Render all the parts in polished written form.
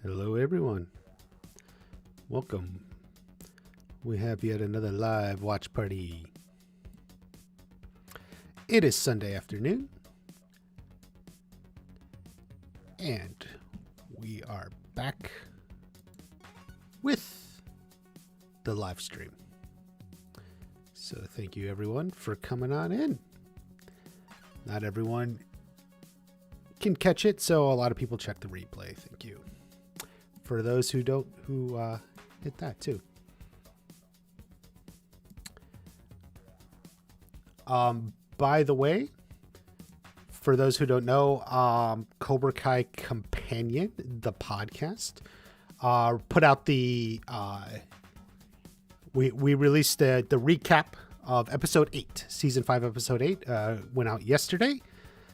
Hello, everyone. Welcome. We have yet another live watch party. It is Sunday afternoon, and we are back with the live stream. So thank you, everyone, for coming on in. Not everyone can catch it, so a lot of people check the replay. Thank you. For those who don't, hit that too. By the way, for those who don't know, Cobra Kai Companion, the podcast, put out the we released the recap of episode 8, season 5, episode 8, went out yesterday.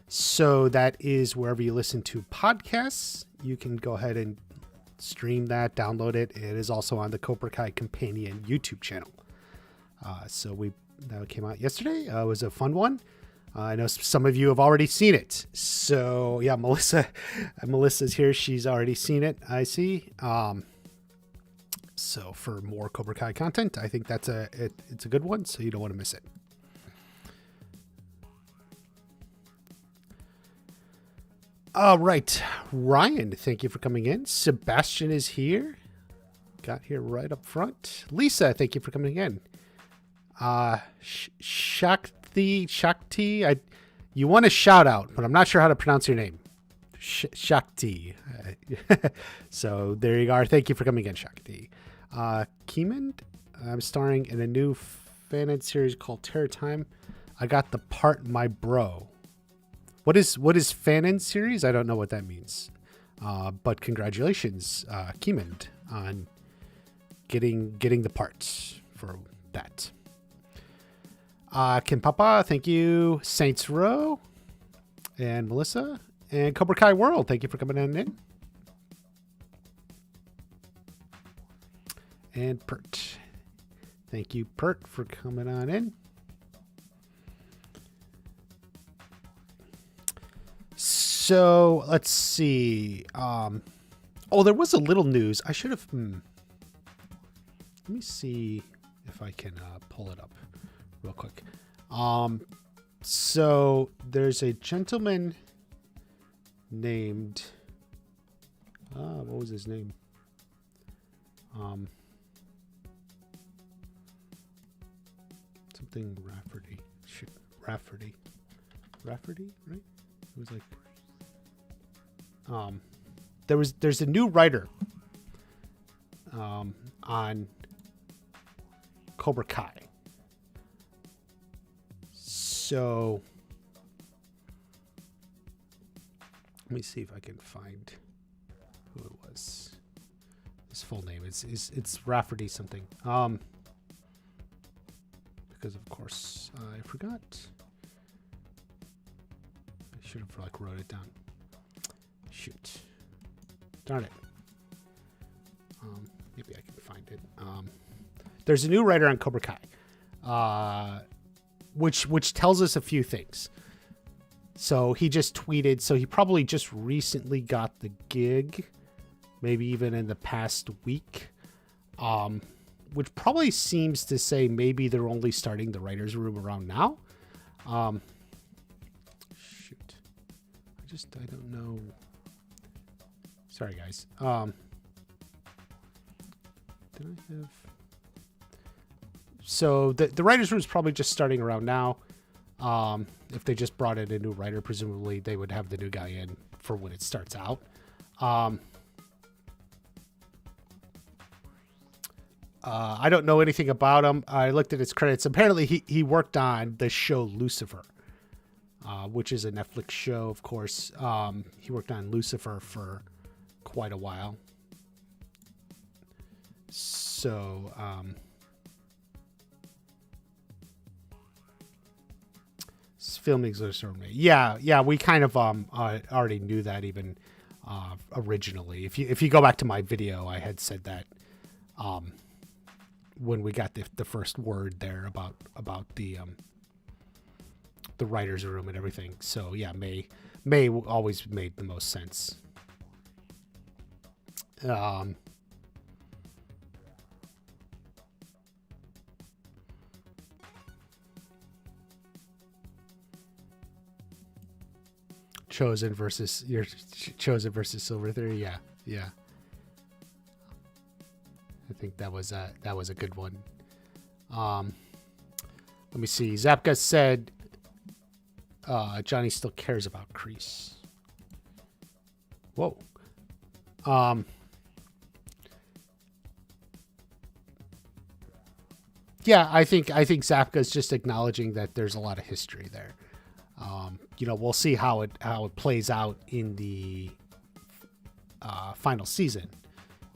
So that is wherever you listen to podcasts. You can go ahead and stream that, download it. It is also on the Cobra Kai Companion YouTube channel. That came out yesterday. It was a fun one. I know some of you have already seen it. So yeah, Melissa's here. She's already seen it, I see. So for more Cobra Kai content, I think it's a good one. So you don't want to miss it. All right, Ryan, thank you for coming in. Sebastian is here. Got here right up front. Lisa, thank you for coming in. Shakti, you want a shout out, but I'm not sure how to pronounce your name. Shakti. So there you are. Thank you for coming in, Shakti. Keeman, I'm starring in a new fan-ed series called Terror Time. I got the part, my bro. What is fan-ed series? I don't know what that means. But congratulations, Keeman, on getting the parts for that. Kim Papa, thank you. Saints Row and Melissa and Cobra Kai World, thank you for coming in. And Pert, thank you, Pert, for coming on in. So let's see. There was a little news. I should have. Let me see if I can pull it up real quick. So there's a gentleman named. What was his name? Something Rafferty. Rafferty, right? It was like. There's a new writer on Cobra Kai. So let me see if I can find who it was. His full name it's Rafferty something. Because of course I forgot. I should have wrote it down. Shoot. Darn it. Maybe I can find it. There's a new writer on Cobra Kai, which tells us a few things. So he just tweeted, so he probably just recently got the gig, maybe even in the past week, which probably seems to say maybe they're only starting the writer's room around now. Shoot. I don't know. Sorry, guys. Did I have... So the writer's room is probably just starting around now. If they just brought in a new writer, presumably they would have the new guy in for when it starts out. I don't know anything about him. I looked at his credits. Apparently he worked on the show Lucifer, which is a Netflix show, of course. He worked on Lucifer for quite a while. So, filming's yeah, we kind of already knew that even originally. If you go back to my video, I had said that when we got the first word there about the writer's room and everything. So yeah, May always made the most sense. Chosen versus Chosen versus Silver 3. Yeah, yeah. I think that was a good one. Let me see. Zapka said Johnny still cares about Kreese. Whoa. Yeah, I think Zapka's just acknowledging that there's a lot of history there. We'll see how it plays out in the final season.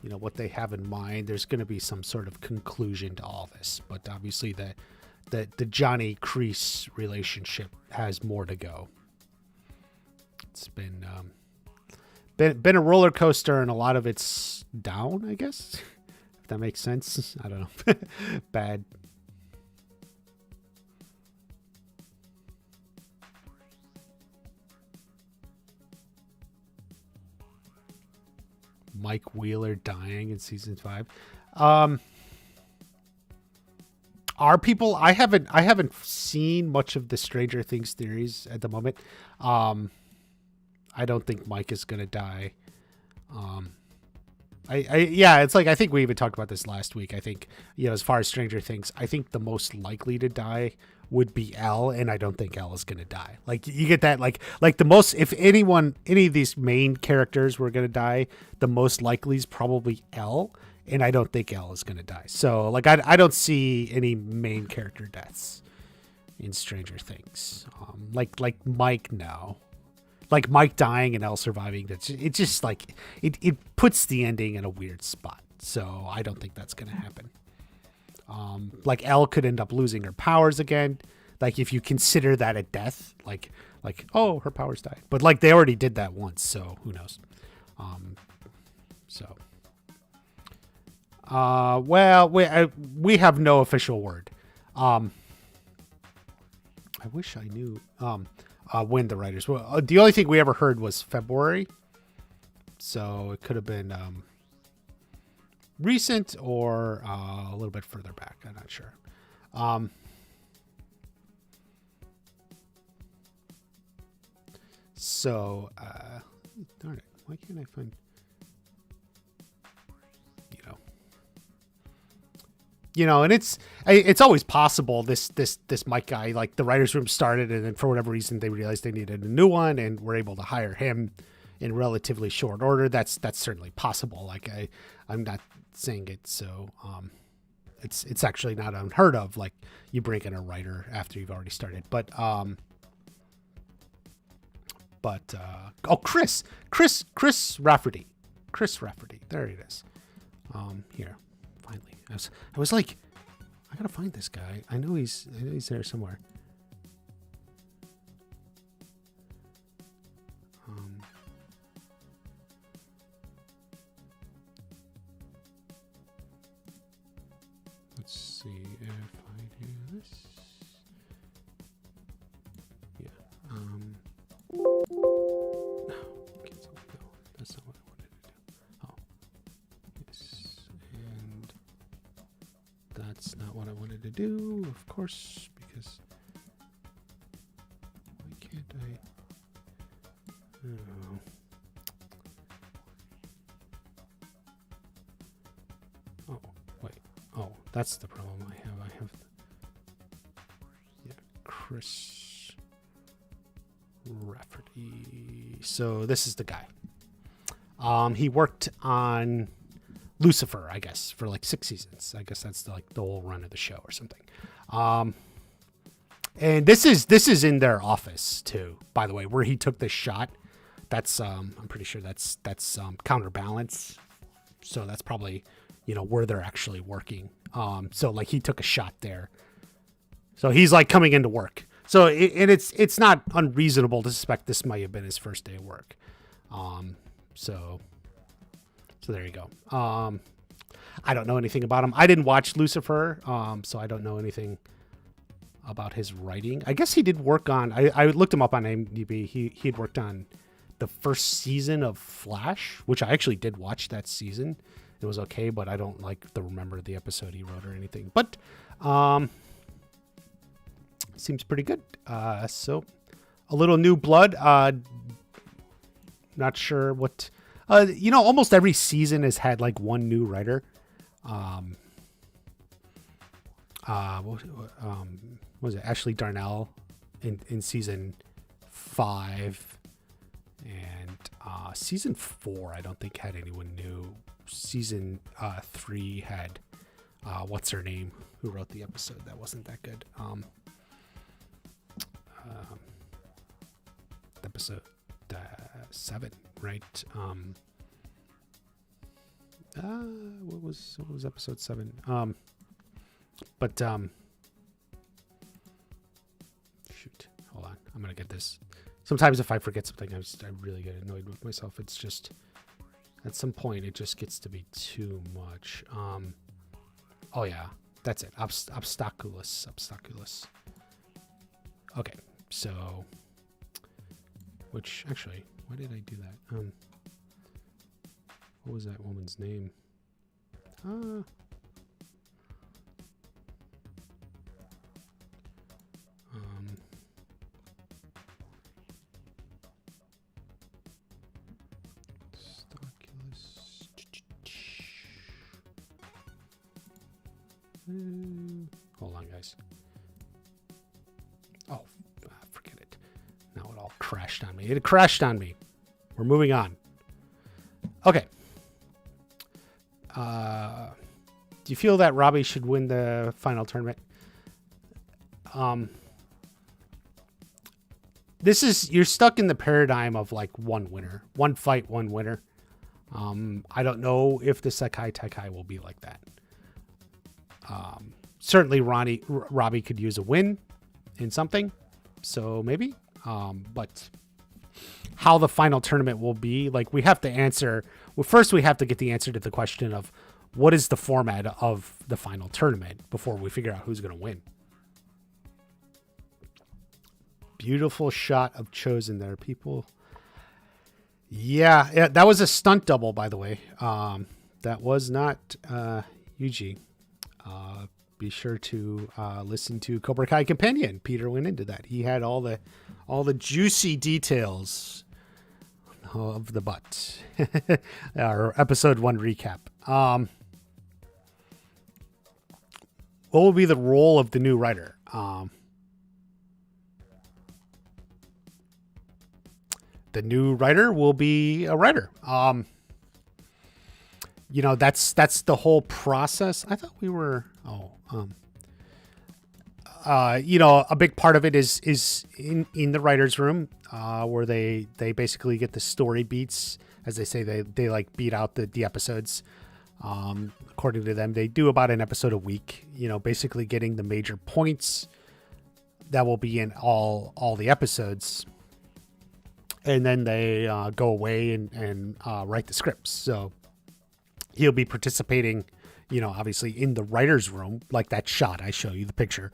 What they have in mind. There's going to be some sort of conclusion to all this, but obviously the Johnny Kreese relationship has more to go. It's been a roller coaster, and a lot of it's down, I guess. If that makes sense. I don't know. Bad. Mike Wheeler dying in season 5. Are people? I haven't seen much of the Stranger Things theories at the moment. I don't think Mike is gonna die. It's like, I think we even talked about this last week. I think, as far as Stranger Things, I think the most likely to die would be Elle, and I don't think Elle is going to die. Like, you get that, like the most, if any of these main characters were going to die, the most likely is probably Elle, and I don't think Elle is going to die. So, like, I don't see any main character deaths in Stranger Things. Like Mike, no. Like Mike dying and Elle surviving, it just like it puts the ending in a weird spot. So I don't think that's gonna happen. Like Elle could end up losing her powers again. Like, if you consider that a death, like oh, her powers died, but like they already did that once, so who knows? Well, we have no official word. I wish I knew. When the writers. Well, the only thing we ever heard was February, so it could have been recent or a little bit further back. I'm not sure. Darn it! Why can't I find? And it's always possible this Mike guy, like, the writer's room started, and then for whatever reason they realized they needed a new one and were able to hire him in relatively short order. That's certainly possible. Like, I'm not saying it, so it's actually not unheard of. Like, you bring in a writer after you've already started, but Chris Rafferty, there it is. Here. Finally, I was like, I gotta find this guy. I know he's there somewhere. Let's see if I do this. Yeah. No, that's not what I wanted to do. Oh, yes, and that's not what I wanted to do, of course, because why can't I? Oh. Oh, wait. Oh, that's the problem I have. Chris Rafferty. So this is the guy. He worked on Lucifer, I guess, for like 6 seasons. I guess that's the whole run of the show or something. And this is in their office too, by the way, where he took this shot. That's I'm pretty sure that's Counterbalance. So that's probably, where they're actually working. So like he took a shot there. So he's like coming into work. So it's not unreasonable to suspect this might have been his first day of work. So there you go. I don't know anything about him. I didn't watch Lucifer, so I don't know anything about his writing. I guess he did work on. I looked him up on IMDb. He had worked on the first season of Flash, which I actually did watch that season. It was okay, but I don't remember the episode he wrote or anything. But seems pretty good. So a little new blood. Not sure what. Almost every season has had like one new writer. Was it Ashley Darnell in season 5, and season 4 I don't think had anyone new. Season 3 had what's her name, who wrote the episode that wasn't that good. Episode 7, right? What was episode 7? Shoot, hold on, I'm gonna get this. Sometimes if I forget something, I really get annoyed with myself. It's just at some point it just gets to be too much. Oh yeah, that's it. Obstaculus. Okay, so which actually, why did I do that? What was that woman's name? Hold on, guys. Oh, forget it. Now it all crashed on me. It crashed on me. We're moving on. Okay. Do you feel that Robbie should win the final tournament? You're stuck in the paradigm of like one winner, one fight, one winner. I don't know if the Sekai Taikai will be like that. Certainly Robbie could use a win in something, so maybe. But how the final tournament will be, like, we have to answer. Well, first we have to get the answer to the question of what is the format of the final tournament before we figure out who's going to win. Beautiful shot of Chosen there, people. Yeah, that was a stunt double, by the way. That was not Yuji. Be sure to listen to Cobra Kai Companion. Peter went into that. He had all the juicy details of the butt. Our episode 1 recap. What will be the role of the new writer? The new writer will be a writer. That's the whole process. I thought we were. A big part of it is in the writer's room, where they basically get the story beats, as they say. They like beat out the episodes. According to them, they do about an episode a week. Basically getting the major points that will be in all the episodes, and then they go away and write the scripts. So he'll be participating, obviously in the writer's room, like that shot I show you, the picture.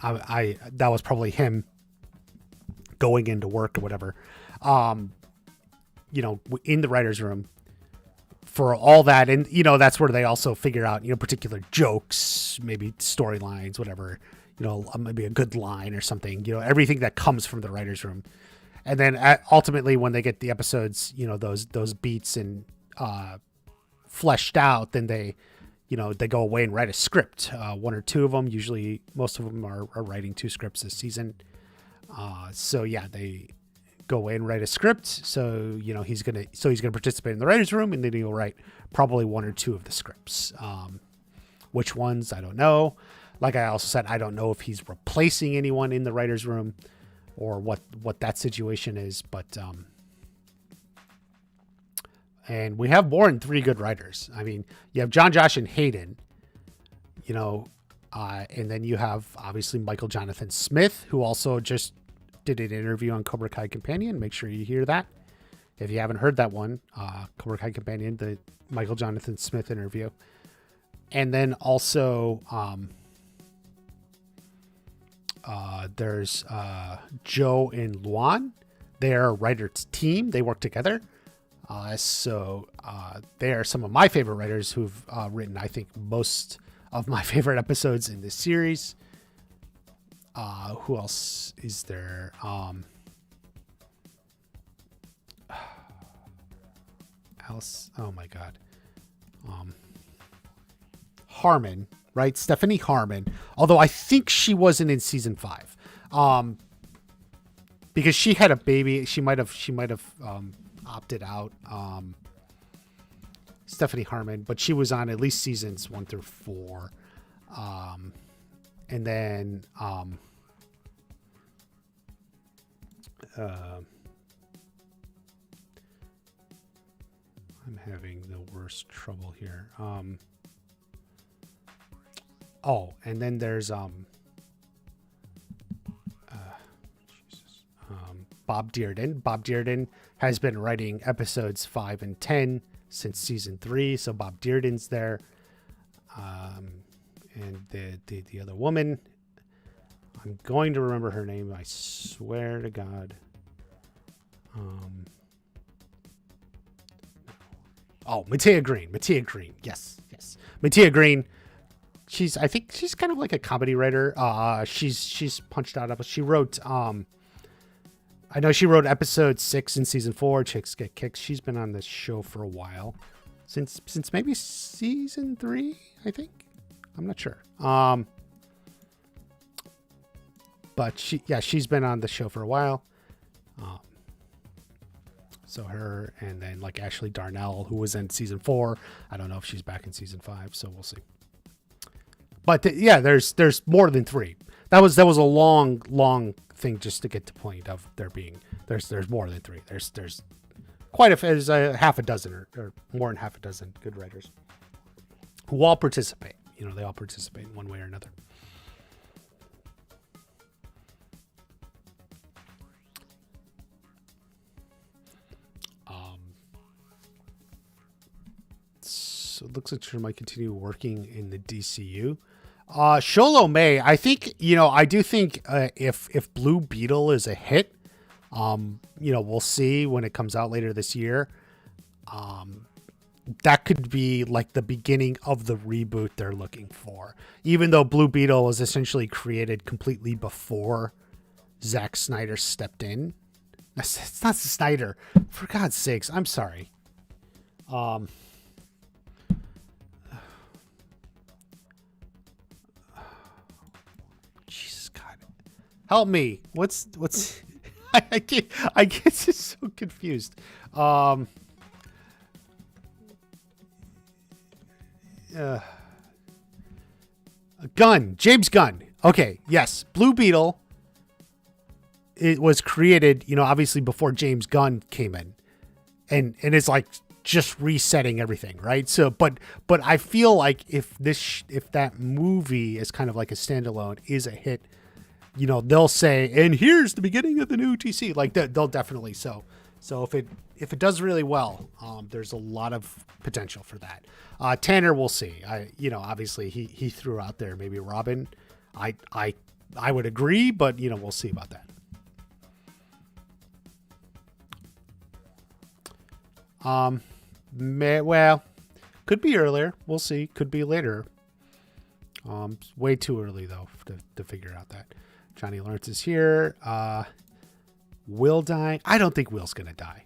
That was probably him going into work or whatever. In the writer's room for all that. And, that's where they also figure out, particular jokes, maybe storylines, whatever, maybe a good line or something, everything that comes from the writer's room. And then ultimately when they get the episodes, those beats and fleshed out, then they go away and write a script. One or two of them, usually most of them are writing 2 scripts this season. So yeah, they go away and write a script. So, he's going to participate in the writer's room, and then he'll write probably 1 or 2 of the scripts. Which ones, I don't know. Like I also said, I don't know if he's replacing anyone in the writer's room or what that situation is, but, and we have more than 3 good writers. I mean, you have John, Josh, and Hayden, and then you have obviously Michael Jonathan Smith, who also just did an interview on Cobra Kai Companion. Make sure you hear that. If you haven't heard that one, Cobra Kai Companion, the Michael Jonathan Smith interview. And then also, there's Joe and Luan, their writers team. They work together. So they are some of my favorite writers who've written, I think, most of my favorite episodes in this series. Who else is there? Alice. Oh my God. Harmon, right? Stephanie Harmon. Although I think she wasn't in season 5. Because she had a baby. She might have opted out. Stephanie Harmon, but she was on at least seasons 1 through 4. And then I'm having the worst trouble here. And then there's Bob Dearden. Bob Dearden has been writing episodes 5 and 10 since season 3, so Bob Dearden's there. And the other woman, I'm going to remember her name, I swear to God. Mattea Green. Yes. Mattea Green. I think she's kind of like a comedy writer. She's punched out. She wrote, I know she wrote episode 6 in season 4, Chicks Get Kicked. She's been on this show for a while, since maybe season 3, I think. I'm not sure. But she's been on the show for a while. So her, and then like Ashley Darnell, who was in season 4. I don't know if she's back in season 5, so we'll see. But there's more than 3. That was a long thing just to get to point of there being there's more than 3. There's quite there's a half a dozen or more than half a dozen good writers who all participate. They all participate in one way or another. So it looks like she might continue working in the DCU. Sholo May, I think, I do think if Blue Beetle is a hit, we'll see when it comes out later this year. That could be like the beginning of the reboot they're looking for. Even though Blue Beetle was essentially created completely before Zack Snyder stepped in. It's not Snyder. For God's sakes, I'm sorry. Jesus God. Help me. What's I get just so confused. James Gunn. Okay, yes. Blue Beetle. It was created, obviously before James Gunn came in, and it's like just resetting everything, right? So, but I feel like if that movie is kind of like a standalone is a hit, they'll say, and here's the beginning of the new TC. Like they'll definitely so if it does really well, there's a lot of potential for that. Tanner, we'll see. Obviously he threw out there maybe Robin. I would agree, but we'll see about that. Well, could be earlier. We'll see. Could be later. Way too early though to figure out that. Johnny Lawrence is here. Will die? I don't think Will's gonna die.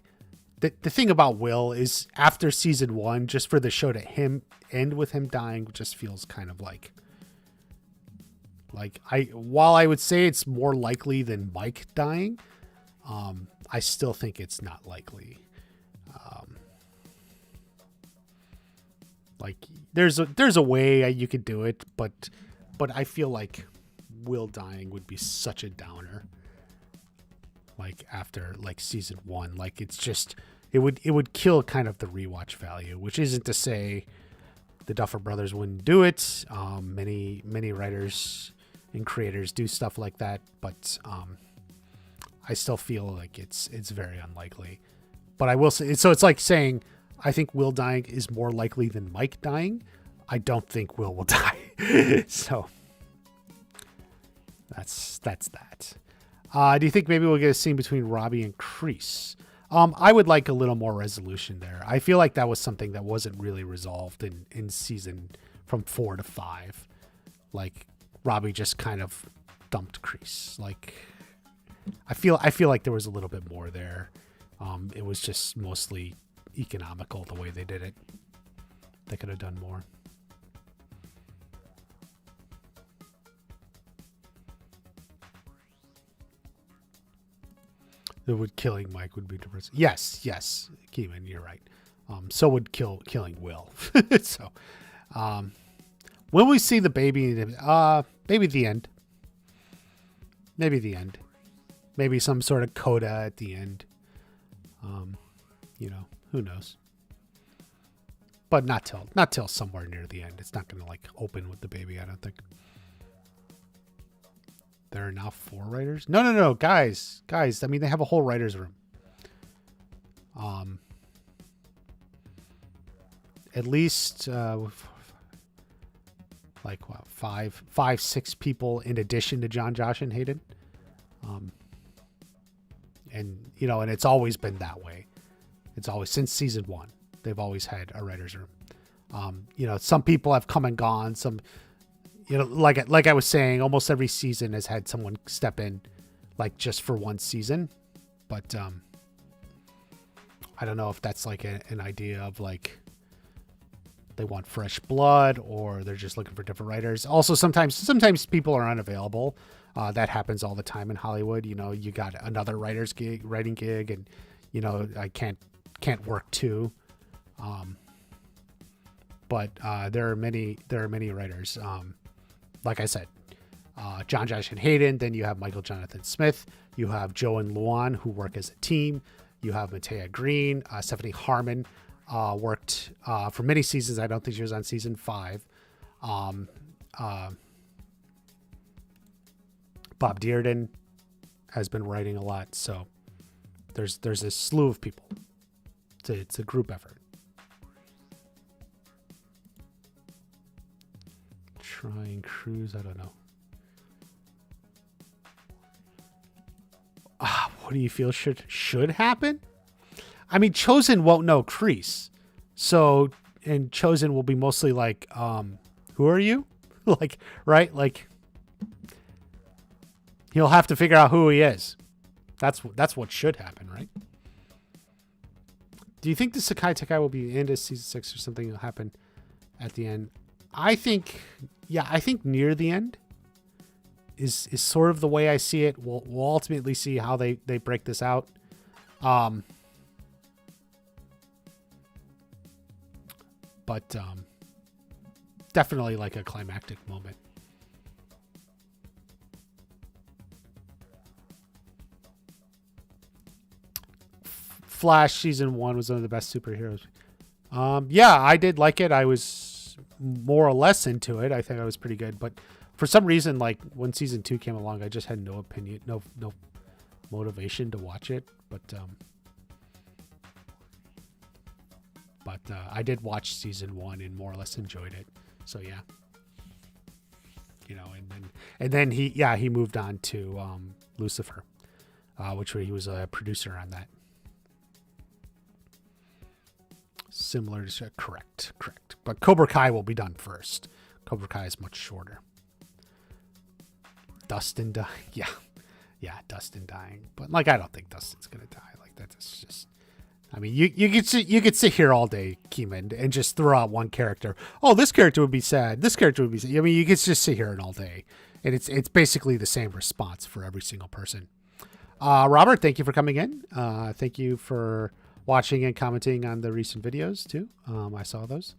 The thing about Will is after season 1, just for the show to end with him dying just feels kind of like while I would say it's more likely than Mike dying, I still think it's not likely. There's a way you could do it, but I feel like Will dying would be such a downer. After season 1, it's just it would kill kind of the rewatch value, which isn't to say the Duffer Brothers wouldn't do it. Many writers and creators do stuff like that, but I still feel like it's very unlikely. But I will say, so it's like saying I think Will dying is more likely than Mike dying. I don't think Will die. So that's that. Do you think maybe we'll get a scene between Robbie and Kreese? I would like a little more resolution there. I feel like that was something that wasn't really resolved in season from 4 to 5. Like Robbie just kind of dumped Kreese. Like I feel like there was a little bit more there. It was just mostly economical the way they did it. They could have done more. That would killing Mike would be depressing. Yes, Keeman, you're right. So would killing Will. So, when we see the baby, maybe the end. Maybe the end. Maybe some sort of coda at the end. Who knows? But not till somewhere near the end. It's not going to like open with the baby, I don't think. There are now 4 writers. No, guys. I mean, they have a whole writer's room. At least like what, 6 people in addition to John, Josh, and Hayden. And it's always been that way. It's always since season 1. They've always had a writer's room. Some people have come and gone. Some. Like I was saying, almost every season has had someone step in, like just for one season. But I don't know if that's like an idea of like they want fresh blood or they're just looking for different writers. Also, sometimes people are unavailable. That happens all the time in Hollywood. You got another writing gig, and I can't work too. But there are many writers. Like I said, John, Josh, and Hayden. Then you have Michael Jonathan Smith. You have Joe and Luan, who work as a team. You have Matea Green. Stephanie Harmon worked for many seasons. I don't think she was on season 5. Bob Dearden has been writing a lot. So there's a slew of people. It's a group effort. Trying Cruise, I don't know. What do you feel should happen? I mean, Chosen won't know Kreese, and Chosen will be mostly like, who are you? Like, right? Like, he'll have to figure out who he is. That's what should happen, right? Do you think the Sakai Takai will be into season 6 or something will happen at the end? I think near the end is sort of the way I see it. We'll ultimately see how they break this out. But definitely like a climactic moment. Flash season 1 was one of the best superheroes. Yeah, I did like it. I was more or less into it. I think I was pretty good, but for some reason, like when season 2 came along, I just had no opinion, no motivation to watch it. But I did watch season 1 and more or less enjoyed it. So yeah, and then he moved on to Lucifer, which he was a producer on that. Similar to correct. But Cobra Kai will be done first. Cobra Kai is much shorter. Dustin dying, yeah, Dustin dying. But like, I don't think Dustin's gonna die. Like that's just. I mean, you could sit here all day, Keeman, and just throw out one character. Oh, this character would be sad. This character would be sad. I mean, you could just sit here all day, and it's basically the same response for every single person. Robert, thank you for coming in. Thank you for watching and commenting on the recent videos too. I saw those.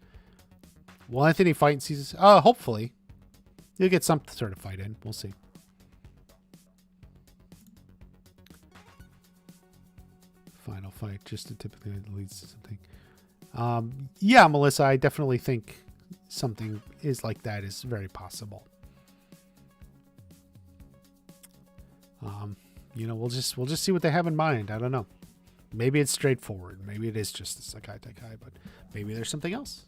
Will Anthony fight in season? Hopefully. You'll get some sort of fight in. We'll see. Final fight, just to typically leads to something. Yeah, Melissa, I definitely think something is like that is very possible. We'll just see what they have in mind. I don't know. Maybe it's straightforward. Maybe it is just the Sakai Takai, but maybe there's something else.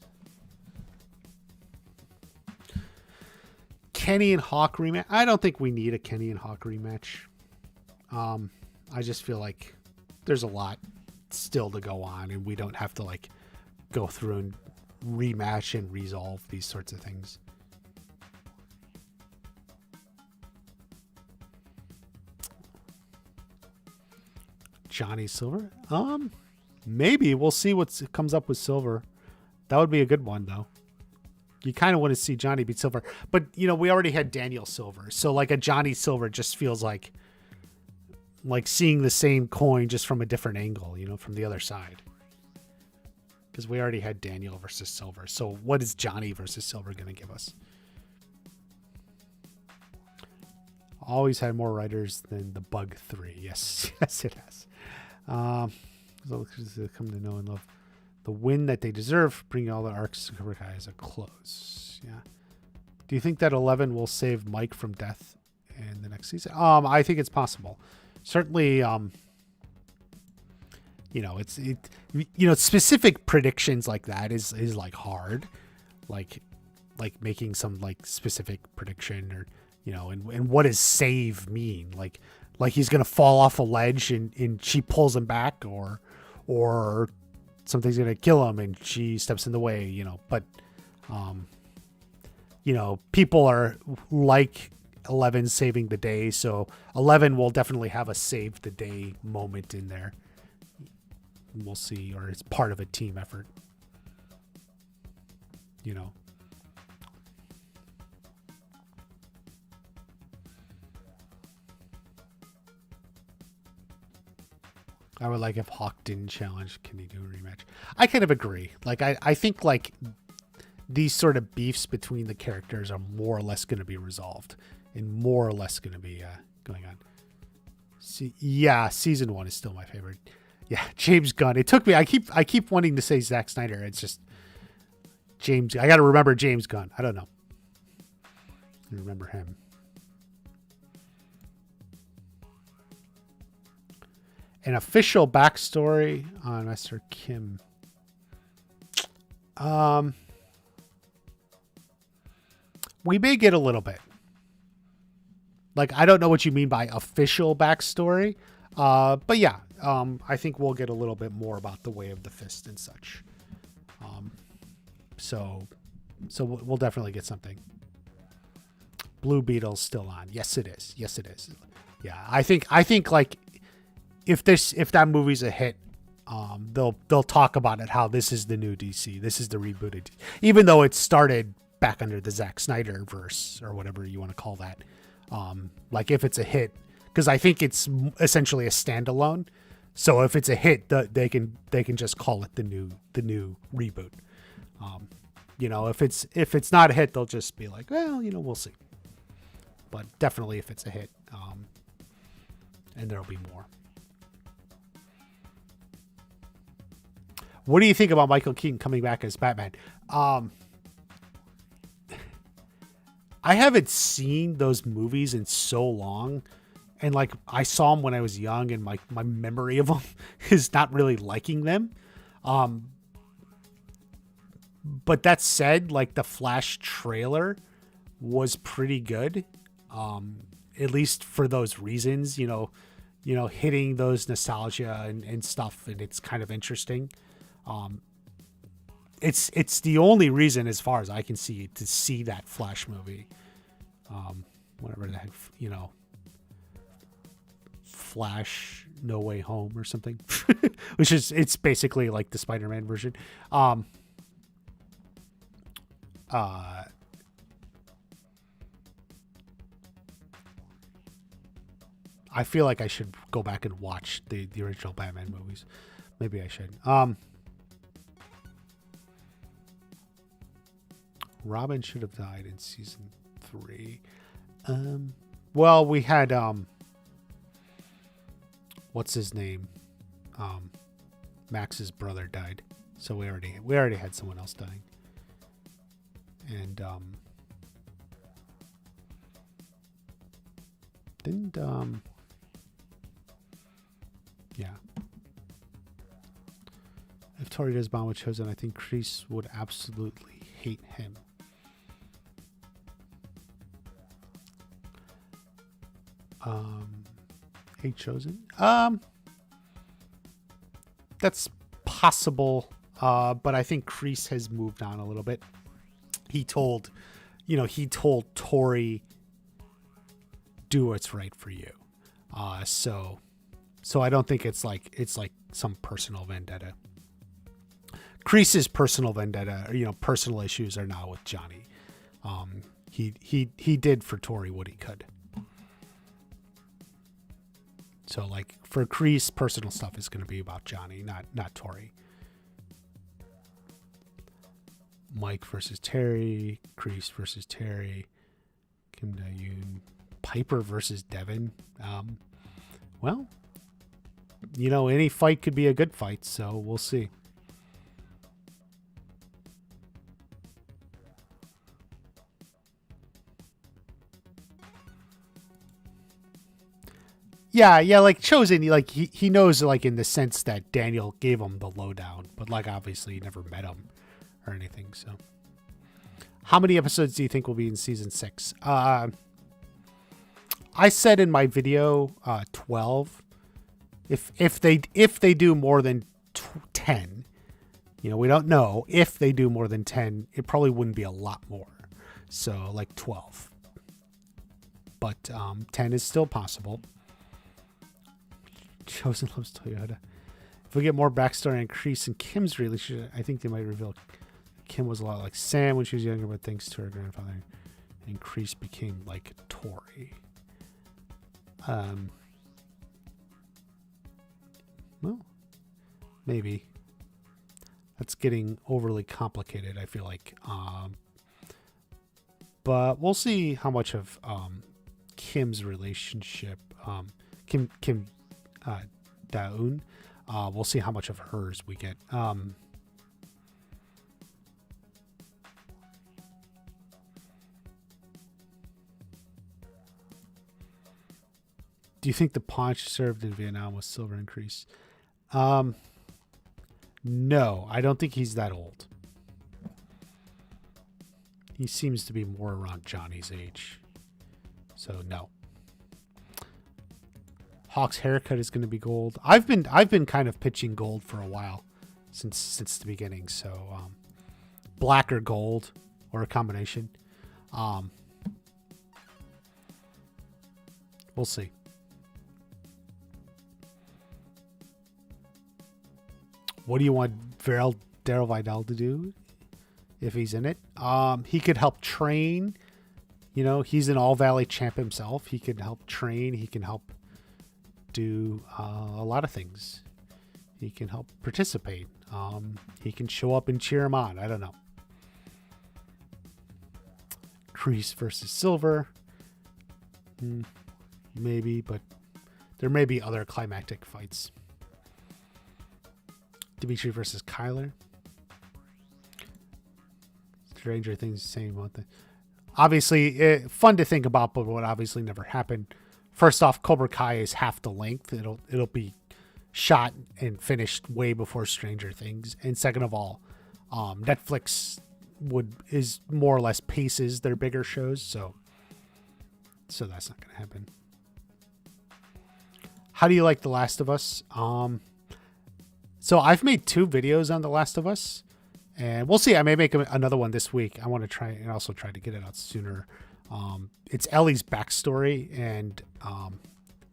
Kenny and Hawk rematch. I don't think we need a Kenny and Hawk rematch. I just feel like there's a lot still to go on, and we don't have to like go through and rematch and resolve these sorts of things. Johnny Silver? Maybe we'll see what comes up with Silver. That would be a good one, though. You kind of want to see Johnny beat Silver, but we already had Daniel Silver, so like a Johnny Silver just feels like seeing the same coin just from a different angle, from the other side. Because we already had Daniel versus Silver, so what is Johnny versus Silver going to give us? Always had more writers than the Bug 3. Yes, yes, it has. Come to know and love the win that they deserve, bringing all the arcs to Cobra Kai as a close. Yeah. Do you think that 11 will save Mike from death in the next season? I think it's possible. Certainly, specific predictions like that is like hard, like making some like specific prediction or and what does save mean? Like he's gonna fall off a ledge and she pulls him back, or something's gonna kill him and she steps in the way, But people are like 11 saving the day, so 11 will definitely have a save the day moment in there. We'll see, or it's part of a team effort. I would like if Hawk didn't challenge, can he do a rematch? I kind of agree. Like I think like these sort of beefs between the characters are more or less going to be resolved and more or less going to be going on. Season 1 is still my favorite. Yeah, James Gunn. It took me. I keep wanting to say Zack Snyder. It's just James. I got to remember James Gunn. I don't know. I remember him. An official backstory on Mr. Kim. We may get a little bit. Like, I don't know what you mean by official backstory. But yeah, I think we'll get a little bit more about the Way of the Fist and such. So we'll definitely get something. Blue Beetle's still on. Yes, it is. Yes, it is. Yeah, I think like if that movie's a hit, they'll talk about it, how this is the new DC. This is the rebooted DC. Even though it started back under the Zack Snyder verse or whatever you want to call that. Like if it's a hit, because I think it's essentially a standalone. So if it's a hit, they can just call it the new reboot. If it's not a hit, they'll just be like, well, we'll see. But definitely if it's a hit, and there'll be more. What do you think about Michael Keaton coming back as Batman? I haven't seen those movies in so long. And like I saw them when I was young, and my memory of them is not really liking them. But that said, like the Flash trailer was pretty good. At least for those reasons, hitting those nostalgia and stuff, and it's kind of interesting. It's the only reason, as far as I can see, to see that Flash movie. Whatever the heck, Flash No Way Home or something, which is, it's basically like the Spider-Man version. I feel like I should go back and watch the original Batman movies. Maybe I should. Robin should have died in season 3. Well, we had what's his name? Max's brother died, so we already had someone else dying, and didn't yeah. If Tori Desbon was chosen, I think Kreese would absolutely hate him. A Chosen. That's possible. But I think Kreese has moved on a little bit. He told Tori, do what's right for you. So I don't think it's like some personal vendetta. Kreese's personal vendetta, personal issues are now with Johnny. He did for Tori what he could. So like for Kreese, personal stuff is going to be about Johnny, not Tori. Mike versus Terry, Kreese versus Terry, Kim Da-yoon, Piper versus Devin. Well, any fight could be a good fight, so we'll see. Yeah, like Chosen, like he knows, like in the sense that Daniel gave him the lowdown, but like obviously he never met him or anything. So, how many episodes do you think will be in season 6? I said in my video 12. If they do more than 10, we don't know. If they do more than 10, it probably wouldn't be a lot more. So like 12, but 10 is still possible. Chosen loves Toyota. If we get more backstory on Kreese and Kim's relationship, I think they might reveal Kim was a lot like Sam when she was younger, but thanks to her grandfather, and Kreese became like Tori. Well, maybe. That's getting overly complicated, I feel like. But we'll see how much of Kim's relationship, Kim Da-eun, we'll see how much of hers we get. Do you think the paunch served in Vietnam was Silver and Kreese? No, I don't think he's that old. He seems to be more around Johnny's age. So no. Hawk's haircut is going to be gold. I've been kind of pitching gold for a while, since the beginning. So black or gold, or a combination. We'll see. What do you want Daryl Vidal to do if he's in it? He could help train. He's an All Valley champ himself. He can help train. He can help do a lot of things. He can help participate. He can show up and cheer him on. I don't know. Kreese versus Silver. Maybe, but there may be other climactic fights. Dimitri versus Kyler. Stranger Things saying about that. Obviously, fun to think about, but what obviously never happened. First off, Cobra Kai is half the length. It'll be shot and finished way before Stranger Things. And second of all, Netflix is more or less paces their bigger shows, so that's not going to happen. How do you like The Last of Us? So I've made 2 videos on The Last of Us, and we'll see. I may make another one this week. I want to try and also try to get it out sooner. It's Ellie's backstory, and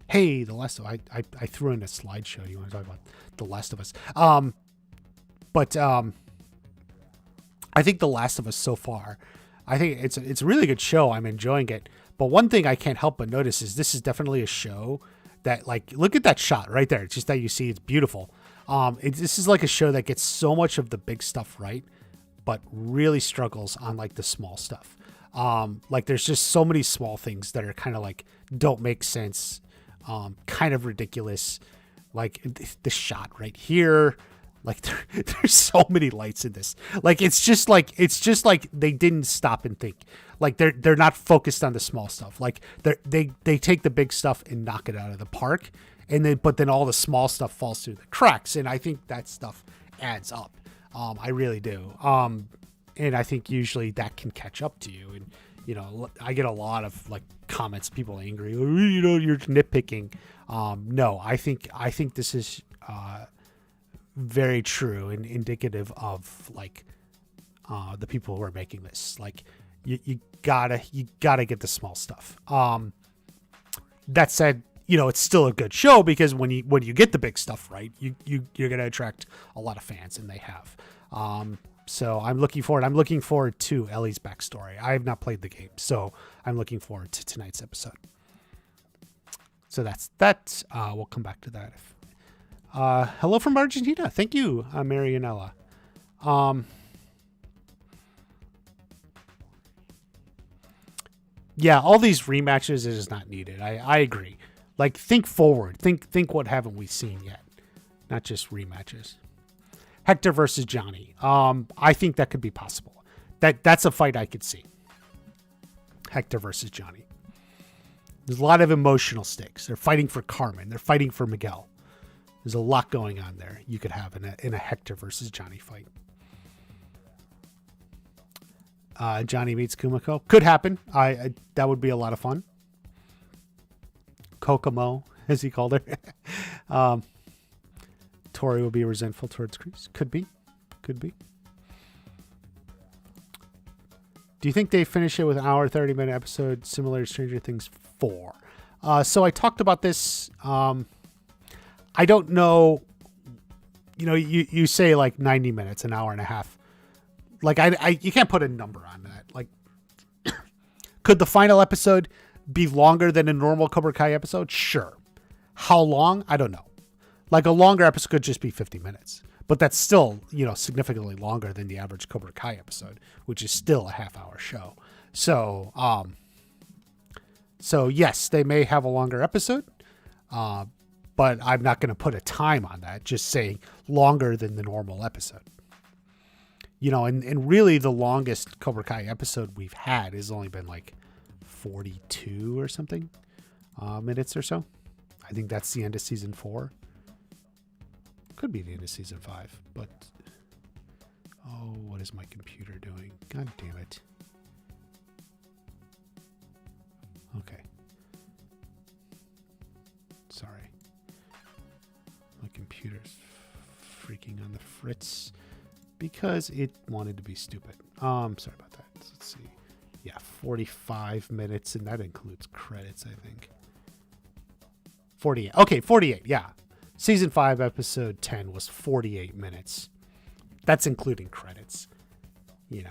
hey, The Last of Us. I threw in a slideshow. You want to talk about The Last of Us? But I think The Last of Us so far, I think it's a really good show. I'm enjoying it. But one thing I can't help but notice is this is definitely a show that, like, look at that shot right there. It's just that you see it's beautiful. This is like a show that gets so much of the big stuff right, but really struggles on like the small stuff. Like there's just so many small things that are kind of like don't make sense, kind of ridiculous. Like the shot right here, like there's so many lights in this. Like it's just like they didn't stop and think. Like they're not focused on the small stuff. Like they take the big stuff and knock it out of the park. But then all the small stuff falls through the cracks, and I think that stuff adds up. I really do. And I think usually that can catch up to you, I get a lot of like comments, people angry, you're nitpicking. No, I think this is very true and indicative of like the people who are making this. Like you gotta get the small stuff. That said, it's still a good show because when you get the big stuff right, you're gonna attract a lot of fans, and they have. So I'm looking forward. I'm looking forward to Ellie's backstory. I have not played the game, so I'm looking forward to tonight's episode. So that's that. We'll come back to that. Hello from Argentina. Thank you, Marianella. Yeah, all these rematches is not needed. I agree. Like, think forward. Think what haven't we seen yet? Not just rematches. Hector versus Johnny. I think that could be possible. That's a fight I could see. Hector versus Johnny. There's a lot of emotional stakes. They're fighting for Carmen. They're fighting for Miguel. There's a lot going on there you could have in a Hector versus Johnny fight. Johnny meets Kumiko. Could happen. I that would be a lot of fun. Kokomo, as he called her. Tori will be resentful towards Chris. Could be. Do you think they finish it with an hour, 30-minute episode similar to Stranger Things 4? So I talked about this. I don't know. You say like 90 minutes, an hour and a half. Like you can't put a number on that. Like, could the final episode be longer than a normal Cobra Kai episode? Sure. How long? I don't know. Like, a longer episode could just be 50 minutes, but that's still, significantly longer than the average Cobra Kai episode, which is still a half-hour show. So yes, they may have a longer episode, but I'm not going to put a time on that. Just saying longer than the normal episode. And really the longest Cobra Kai episode we've had has only been like 42 or something minutes or so. I think that's the end of season 4. Could be the end of season 5, but what is my computer doing? God damn it. Okay. Sorry. My computer's freaking on the fritz because it wanted to be stupid. Sorry about that. Let's see. Yeah, 45 minutes, and that includes credits, I think. 48. Okay, 48, yeah. Season 5, episode 10 was 48 minutes. That's including credits. You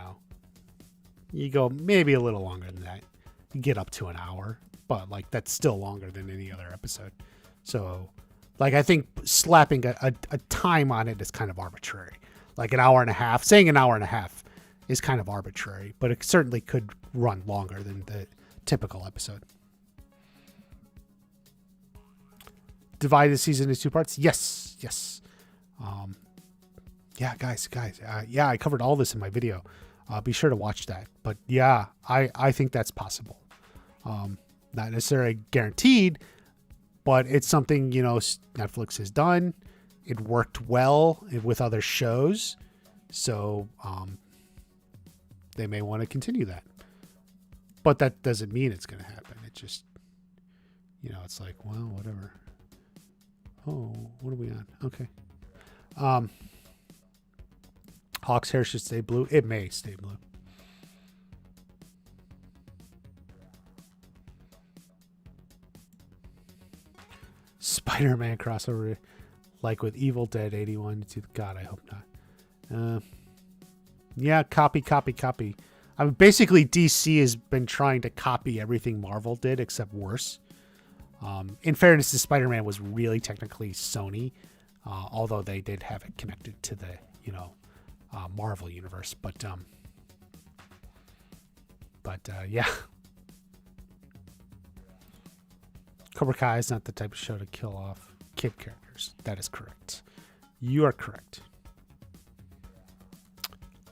go maybe a little longer than that. You get up to an hour, but like that's still longer than any other episode. So, like, I think slapping a time on it is kind of arbitrary. Like an hour and a half, saying an hour and a half is kind of arbitrary, but it certainly could run longer than the typical episode. Divide the season into 2 parts? Yes. Yeah, guys. I covered all this in my video. Be sure to watch that. But yeah, I think that's possible. Not necessarily guaranteed, but it's something, Netflix has done. It worked well with other shows. So they may want to continue that. But that doesn't mean it's going to happen. It just, it's like, well, whatever. Oh, what are we on? Okay. Hawk's hair should stay blue. It may stay blue. Spider-Man crossover, like with Evil Dead 81. God, I hope not. Yeah, copy. I mean, basically, DC has been trying to copy everything Marvel did, except worse. In fairness, the Spider-Man was really technically Sony, although they did have it connected to the, Marvel universe. But yeah. Cobra Kai is not the type of show to kill off kid characters. That is correct. You are correct.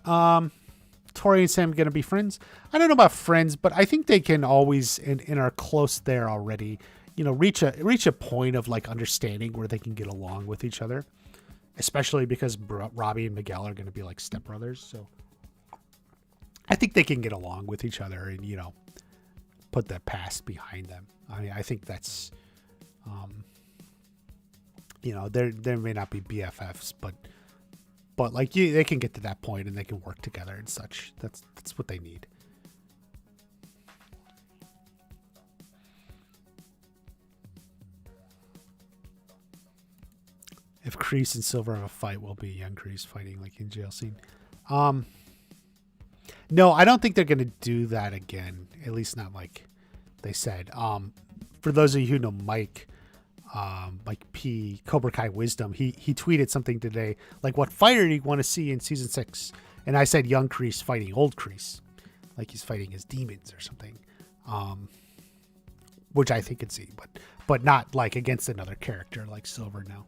Tori and Sam going to be friends? I don't know about friends, but I think they can always, and are close there already, reach a point of like understanding where they can get along with each other, especially because Robbie and Miguel are going to be like stepbrothers. So I think they can get along with each other and, you know, put the past behind them. I mean, I think that's, you know, there may not be BFFs, but like they can get to that point and they can work together and such. That's what they need. If Kreese and Silver have a fight, will be young Kreese fighting like in jail scene. No, I don't think they're gonna do that again. At least not like they said. For those of you who know Mike P, Cobra Kai Wisdom, he tweeted something today like, "What fighter do you want to see in season 6?" And I said young Kreese fighting old Kreese, like he's fighting his demons or something, which I think could see, but not like against another character like Silver now.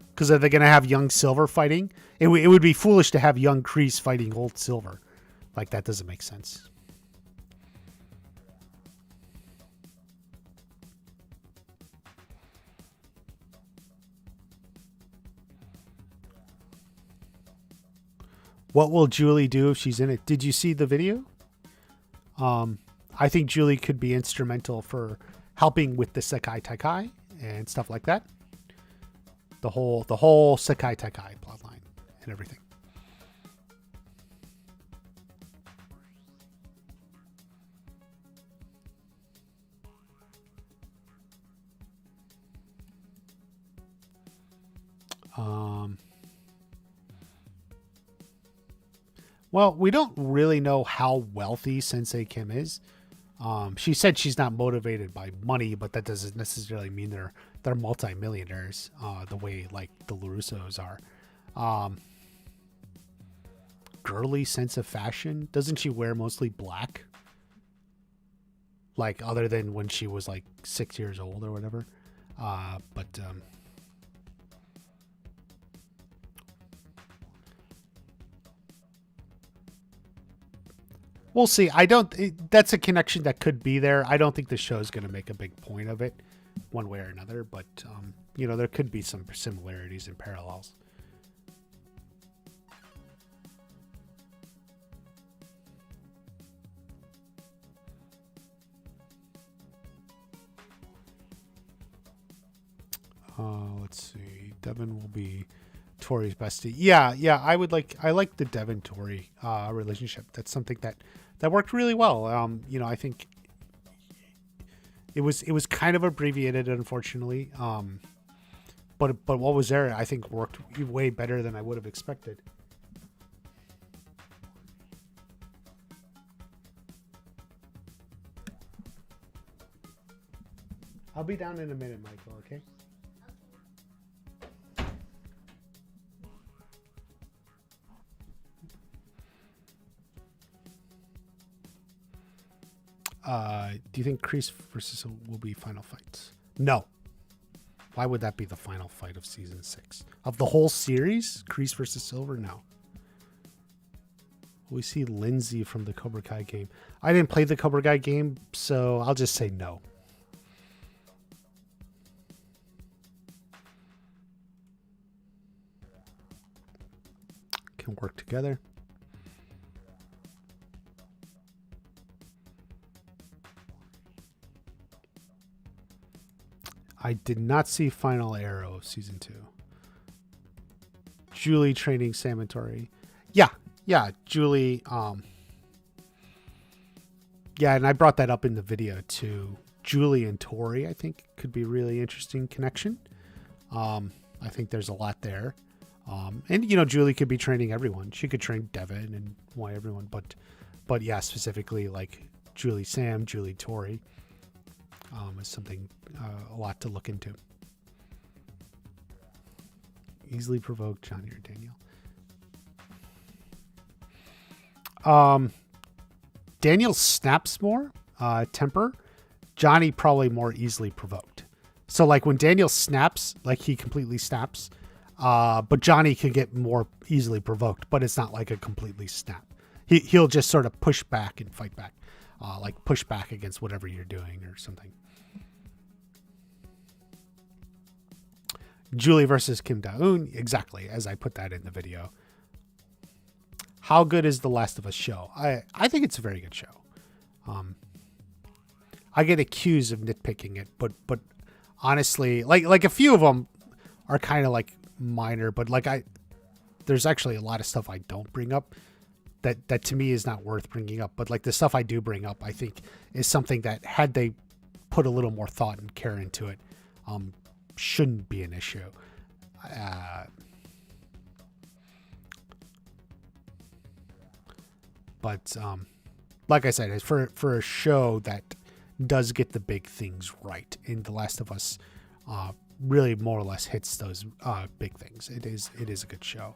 Because are they going to have young Silver fighting? It would be foolish to have young Kreese fighting old Silver. Like, that doesn't make sense. What will Julie do if she's in it? Did you see the video? I think Julie could be instrumental for helping with the Sekai Taikai and stuff like that. The whole Sekai Taikai plotline and everything. Well, we don't really know how wealthy Sensei Kim is. She said she's not motivated by money, but that doesn't necessarily mean they're multimillionaires the way like the LaRussos are. Girly sense of fashion. Doesn't she wear mostly black? Like other than when she was like 6 years old or whatever. We'll see. That's a connection that could be there. I don't think the show's going to make a big point of it one way or another, but, you know, there could be some similarities and parallels. Let's see. Devin will be Tori's bestie. Yeah. I like the Devin Tori relationship. That's something that worked really well. You know, I think it was kind of abbreviated, unfortunately. But what was there, I think, worked way better than I would have expected. I'll be down in a minute, Michael. Okay. Do you think Kreese versus will be final fights? No. Why would that be the final fight of season 6 of the whole series? Kreese versus Silver? No. We see Lindsay from the Cobra Kai game. I didn't play the Cobra Kai game, so I'll just say no. Can work together. I did not see Final Arrow of season 2. Julie training Sam and Tori. Yeah, Julie. Yeah, and I brought that up in the video too. Julie and Tori, I think, could be a really interesting connection. I think there's a lot there. And you know, Julie could be training everyone. She could train Devin and why everyone, but yeah, specifically like Julie Sam, Julie Tori. Is something a lot to look into. Easily provoked Johnny or Daniel. Daniel snaps more temper. Johnny probably more easily provoked. So like when Daniel snaps, like he completely snaps, but Johnny can get more easily provoked, but it's not like a completely snap. He'll just sort of push back and fight back, like push back against whatever you're doing or something. Julie versus Kim Da-eun, exactly as I put that in the video. how good is the Last of Us show? I think it's a very good show. I get accused of nitpicking it, but honestly, like a few of them are kind of like minor, but like there's actually a lot of stuff I don't bring up that to me is not worth bringing up. But like the stuff I do bring up, I think is something that had they put a little more thought and care into it, shouldn't be an issue. But like I said, for a show that does get the big things right, and The Last of Us really more or less hits those big things. It is a good show.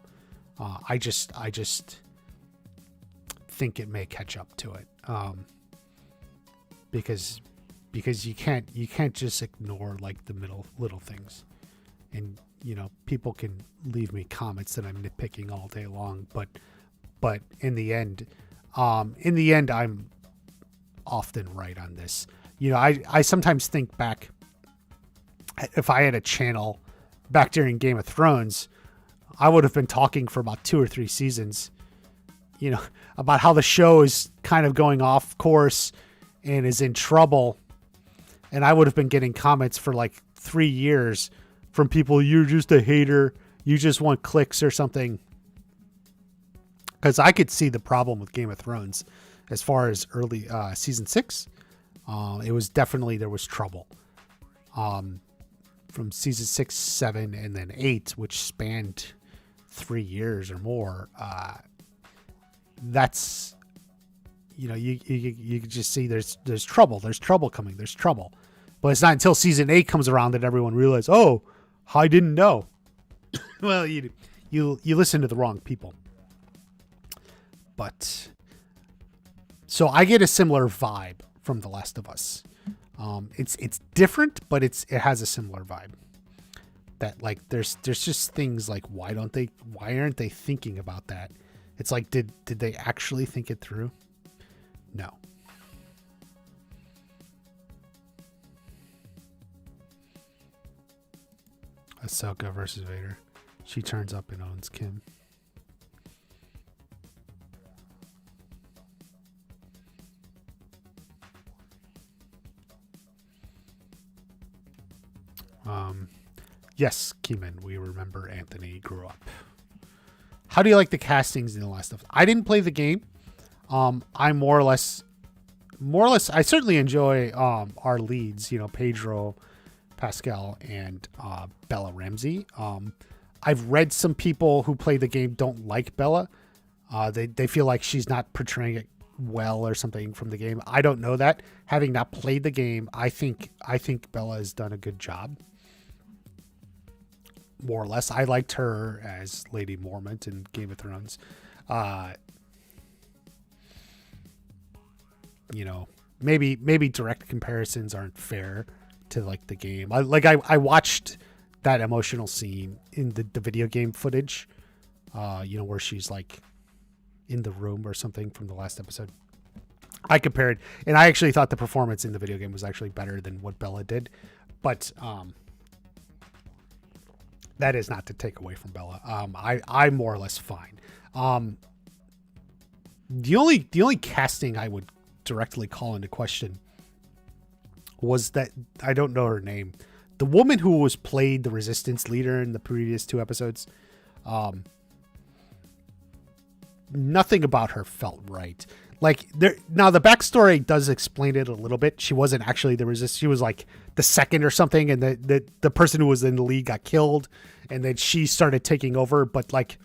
I just think it may catch up to it, because you can't just ignore like the little things, and people can leave me comments that I'm nitpicking all day long, but in the end, I'm often right on this. I sometimes think back, if I had a channel back during Game of Thrones, I would have been talking for about 2 or 3 seasons, about how the show is kind of going off course and is in trouble. And I would have been getting comments for like 3 years from people, you're just a hater, you just want clicks or something. Because I could see the problem with Game of Thrones as far as early season 6. It was definitely, there was trouble. From season 6, 7, and then 8, which spanned 3 years or more. That's, you can just see there's trouble. There's trouble coming. There's trouble. But it's not until season 8 comes around that everyone realizes, oh, I didn't know. Well, you listen to the wrong people. But so I get a similar vibe from The Last of Us. It's different, but it has a similar vibe. That like there's just things like why aren't they thinking about that? It's like did they actually think it through? No. Ahsoka versus Vader. She turns up and owns Kim. Yes, Keeman, we remember Anthony grew up. How do you like the castings in The Last of Us? I didn't play the game. I more or less, I certainly enjoy our leads, Pedro Pascal and Bella Ramsey. I've read some people who play the game don't like Bella. They feel like she's not portraying it well or something from the game. I don't know that. Having not played the game, I think Bella has done a good job. More or less. I liked her as Lady Mormont in Game of Thrones. Maybe direct comparisons aren't fair to like the game. I watched that emotional scene in the video game footage, where she's like in the room or something from the last episode. I compared, and I actually thought the performance in the video game was actually better than what Bella did, but that is not to take away from Bella. I'm more or less fine. The only casting I would directly call into question was that I don't know her name. The woman who was played the resistance leader in the previous 2 episodes, nothing about her felt right. Like now the backstory does explain it a little bit. She wasn't actually the resist. She was like the second or something. And the person who was in the lead got killed and then she started taking over. But like,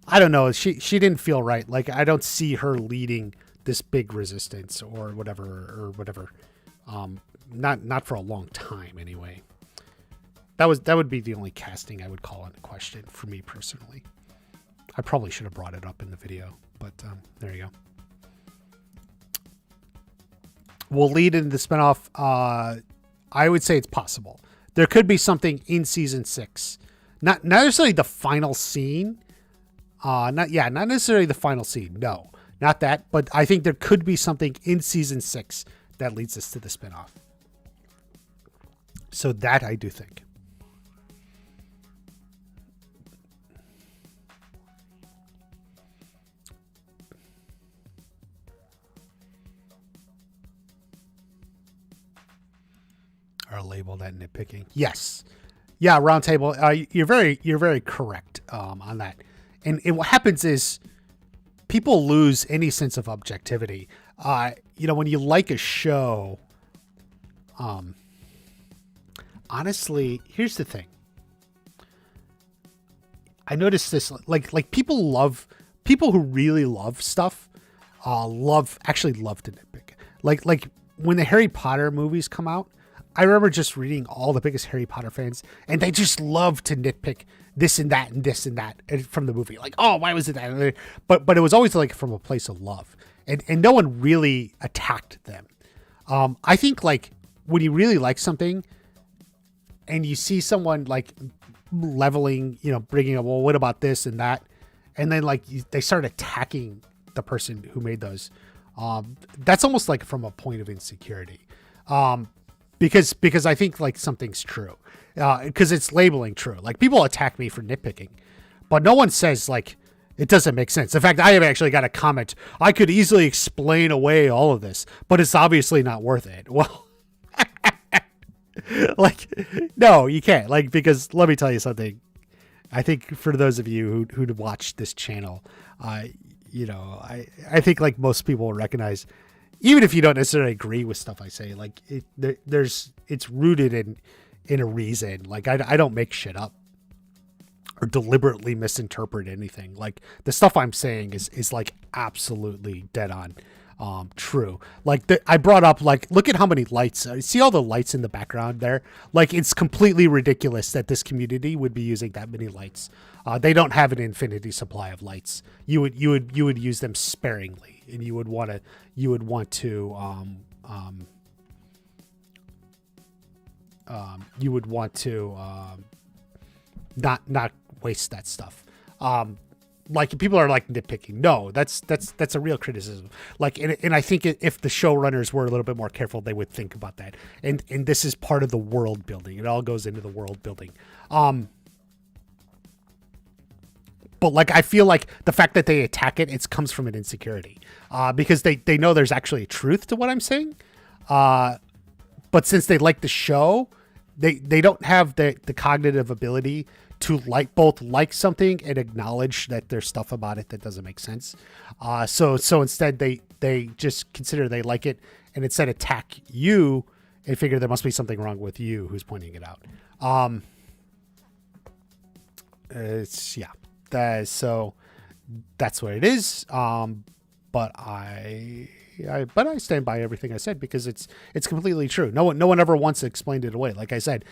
I don't know. She didn't feel right. Like I don't see her leading this big resistance or whatever. Not for a long time anyway. That would be the only casting I would call into question for me personally. I probably should have brought it up in the video, but there you go. Will lead into the spinoff. I would say it's possible. There could be something in season 6, not necessarily the final scene. Not necessarily the final scene. No, not that. But I think there could be something in season 6 that leads us to the spinoff. So that I do think. are labeled at nitpicking. Yes. Yeah, roundtable. You're very correct on that. And what happens is people lose any sense of objectivity. When you like a show, honestly, here's the thing. I noticed this, like people who really love stuff, love to nitpick. Like when the Harry Potter movies come out, I remember just reading all the biggest Harry Potter fans, and they just love to nitpick this and that and this and that from the movie. Like, oh, why was it that? But it was always like from a place of love, and no one really attacked them. I think like when you really like something, and you see someone like leveling, bringing up, well, what about this and that, and then like they start attacking the person who made those. That's almost like from a point of insecurity. Because I think like something's true, because it's labeling true. Like people attack me for nitpicking, but no one says like it doesn't make sense. In fact, I have actually got a comment. I could easily explain away all of this, but it's obviously not worth it. Well, like, no, you can't. Like, because let me tell you something. I think for those of you who watch this channel, I think like most people will recognize, even if you don't necessarily agree with stuff I say, like it's rooted in a reason. Like I don't make shit up or deliberately misinterpret anything. Like the stuff I'm saying is like absolutely dead on true. Like I brought up, like, look at how many lights. See all the lights in the background there? Like it's completely ridiculous that this community would be using that many lights. They don't have an infinity supply of lights. You would use them sparingly, and you would want to not waste that stuff. Like people are like nitpicking. No, that's a real criticism. Like, and I think if the showrunners were a little bit more careful, they would think about that. And this is part of the world building. It all goes into the world building. But like, I feel like the fact that they attack it comes from an insecurity, because they know there's actually a truth to what I'm saying. But since they like the show, they don't have the cognitive ability to both like something and acknowledge that there's stuff about it that doesn't make sense. So instead they just consider they like it, and instead attack you and figure there must be something wrong with you who's pointing it out. So that's what it is. But I stand by everything I said, because it's completely true. No one ever once explained it away. Like I said,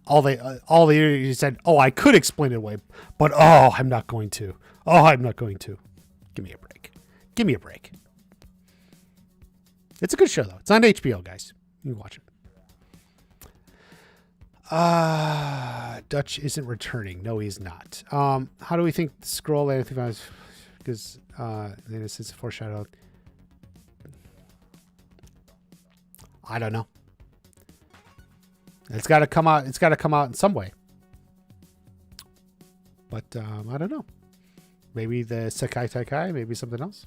all they said, oh, I could explain it away, but I'm not going to. Give me a break. It's a good show though. It's on HBO, guys. You can watch it. Dutch isn't returning. No, he's not. How do we think scroll anything? Because this is foreshadowed. I don't know. It's got to come out. It's got to come out in some way. But I don't know. Maybe the Sekai Taikai. Maybe something else.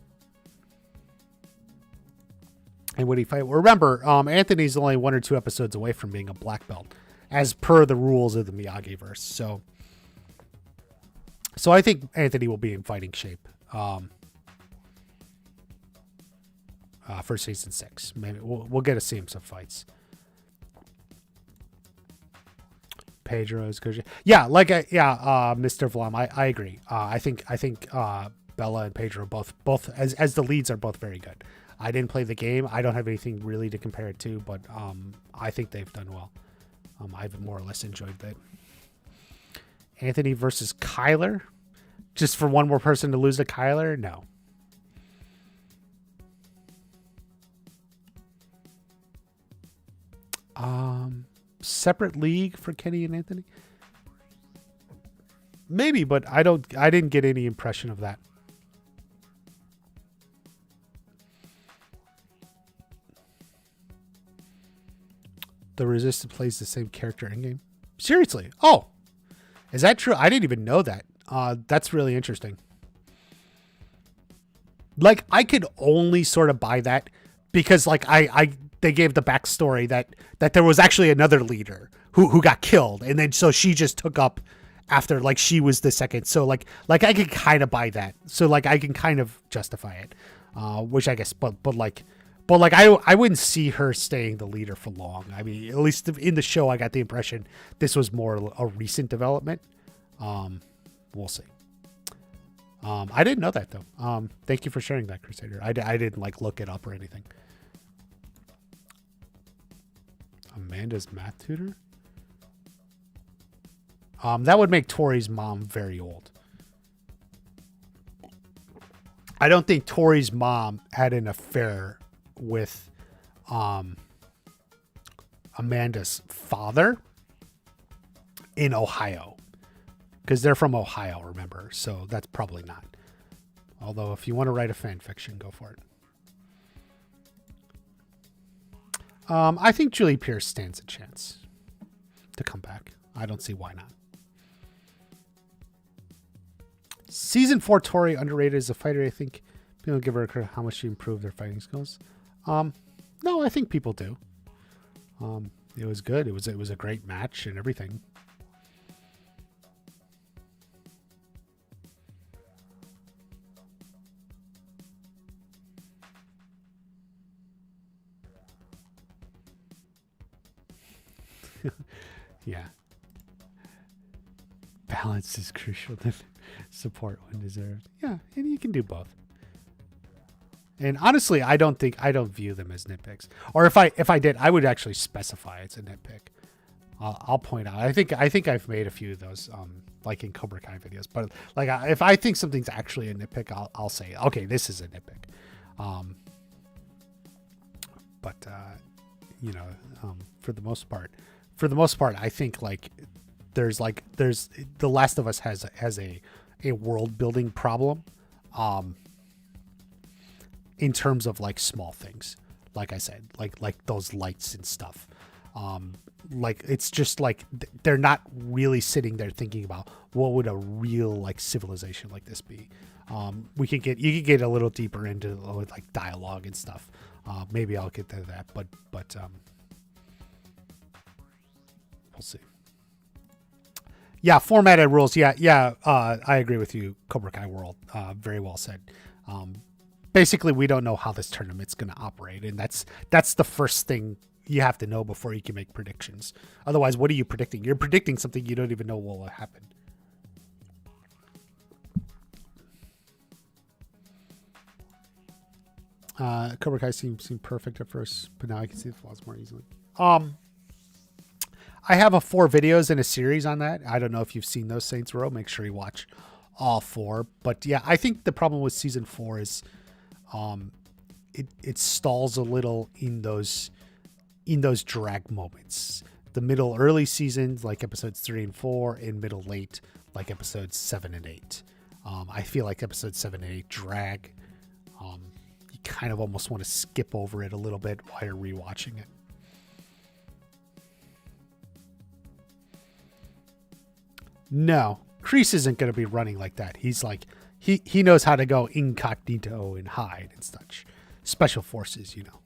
And when he fight, remember, Anthony's only 1 or 2 episodes away from being a black belt, as per the rules of the Miyagi-verse. So I think Anthony will be in fighting shape for season 6. Maybe we'll get to see him some fights. Pedro's good. Yeah, Mr. Vlam, I agree. I think Bella and Pedro both as the leads are both very good. I didn't play the game. I don't have anything really to compare it to, but I think they've done well. I've more or less enjoyed that. Anthony versus Kyler, just for one more person to lose to Kyler? No. Separate league for Kenny and Anthony? Maybe, but I didn't get any impression of that. The Resistant plays the same character in game. Seriously? Oh, is that true? I didn't even know that. That's really interesting. Like, I could only sort of buy that because like they gave the backstory that there was actually another leader who got killed, and then so she just took up after, like she was the second. So like I can kind of buy that. So like I can kind of justify it, which I guess, but like I wouldn't see her staying the leader for long. I mean, at least in the show, I got the impression this was more a recent development. We'll see. I didn't know that though. Thank you for sharing that, Crusader. I didn't like look it up or anything. Amanda's math tutor? That would make Tori's mom very old. I don't think Tori's mom had an affair with Amanda's father in Ohio, because they're from Ohio, remember? So that's probably not. Although if you want to write a fan fiction, go for it. I think Julie Pierce stands a chance to come back. I don't see why not. Season 4 Tori underrated as a fighter. I think people give her credit how much she improved their fighting skills. No, I think people do. It was good. It was a great match and everything. Yeah. Balance is crucial. Support when deserved. Yeah, and you can do both. And honestly, I don't view them as nitpicks. Or if I did, I would actually specify it's a nitpick. I'll point out. I think I've made a few of those, like in Cobra Kai videos. But like, if I think something's actually a nitpick, I'll say, okay, this is a nitpick. For the most part, I think like there's The Last of Us has a world building problem, in terms of like small things, like I said, like those lights and stuff. Like it's just like they're not really sitting there thinking about what would a real like civilization like this be. You could get a little deeper into like dialogue and stuff. Maybe I'll get to that, but we'll see. Yeah, formatted rules. Yeah. I agree with you, Cobra Kai World. Very well said. Basically, we don't know how this tournament's going to operate, and that's the first thing you have to know before you can make predictions. Otherwise, what are you predicting? You're predicting something you don't even know will happen. Cobra Kai seemed perfect at first, but now I can see the flaws more easily. I have 4 videos in a series on that. I don't know if you've seen those, Saints Row. Make sure you watch all 4. But yeah, I think the problem with season 4 is it stalls a little in those drag moments. The middle early seasons, like episodes 3 and 4, and middle late, like episodes 7 and 8. I feel like episodes 7 and 8 drag. You kind of almost want to skip over it a little bit while you're rewatching it. No, Kreese isn't going to be running like that. He's like, he knows how to go incognito and hide and such. Special forces, you know.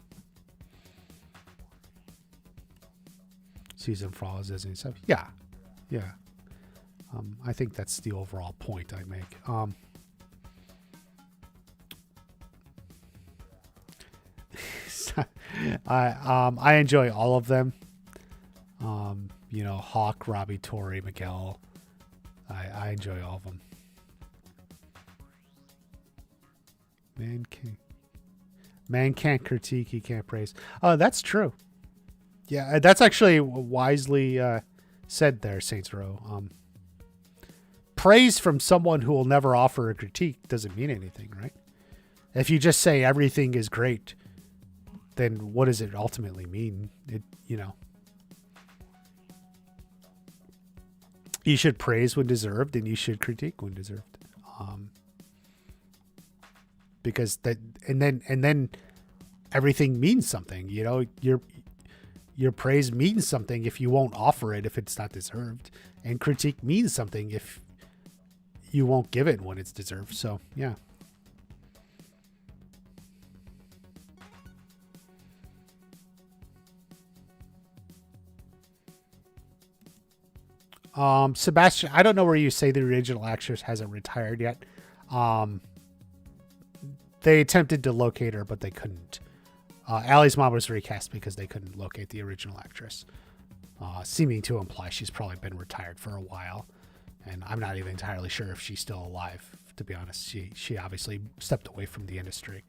Season flaws as and stuff. Yeah. I think that's the overall point I make. I enjoy all of them. Hawk, Robbie, Tori, Miguel. I enjoy all of them. Man can't critique, he can't praise. Oh, that's true. Yeah, that's actually wisely said there, Saints Row. Praise from someone who will never offer a critique doesn't mean anything, right? If you just say everything is great, then what does it ultimately mean? You should praise when deserved, and you should critique when deserved. Because that, and then everything means something. Your praise means something if you won't offer it if it's not deserved, and critique means something if you won't give it when it's deserved. So yeah. Sebastian, I don't know where you say the original actress hasn't retired yet. They attempted to locate her, but they couldn't. Allie's mom was recast because they couldn't locate the original actress, seeming to imply she's probably been retired for a while. And I'm not even entirely sure if she's still alive, to be honest. She obviously stepped away from the industry.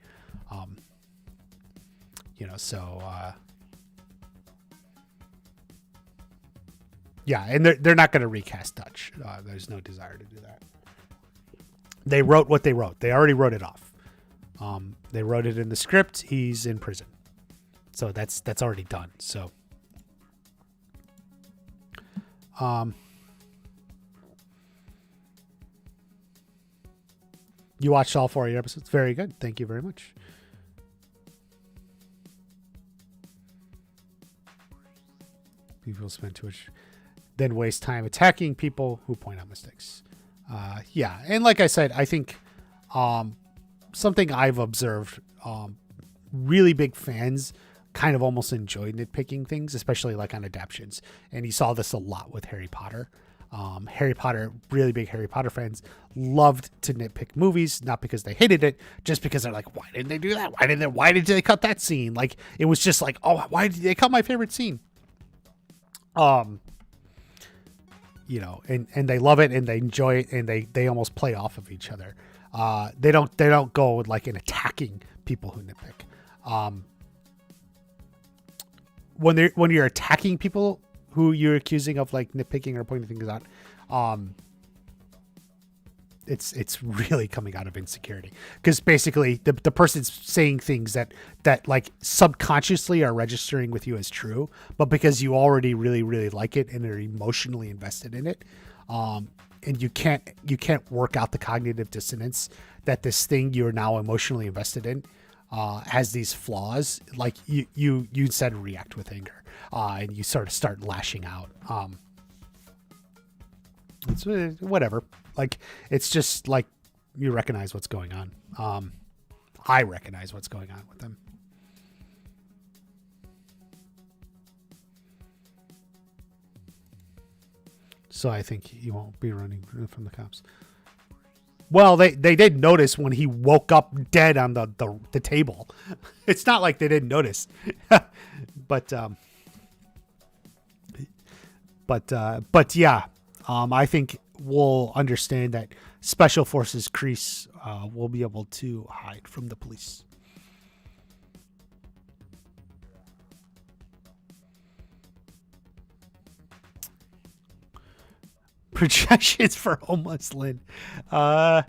Yeah, and they're not going to recast Dutch. There's no desire to do that. They wrote what they wrote. They already wrote it off. They wrote it in the script. He's in prison, so that's already done. So, you watched all 4 of your episodes. Very good. Thank you very much. People spend too much, then waste time attacking people who point out mistakes. Yeah, and like I said, I think something I've observed, really big fans kind of almost enjoy nitpicking things, especially like on adaptions. And you saw this a lot with Harry Potter. Harry Potter, really big Harry Potter fans loved to nitpick movies, not because they hated it, just because they're like, why didn't they do that? Why did they cut that scene? Like, it was just like, oh, why did they cut my favorite scene? And they love it and they enjoy it and they almost play off of each other. They don't go with like in attacking people who nitpick. When you're attacking people who you're accusing of like nitpicking or pointing things out, it's really coming out of insecurity, because basically the person's saying things that like subconsciously are registering with you as true, but because you already really, really like it and are emotionally invested in it, and you can't work out the cognitive dissonance that this thing you're now emotionally invested in has these flaws, like you instead react with anger, and you sort of start lashing out. It's whatever. Like, it's just like you recognize what's going on. I recognize what's going on with them. So I think he won't be running from the cops. Well, they did notice when he woke up dead on the table. It's not like they didn't notice, but yeah, I think we'll understand that Special Forces Kreese will be able to hide from the police. Projections for Homeless Lynn. Yeah,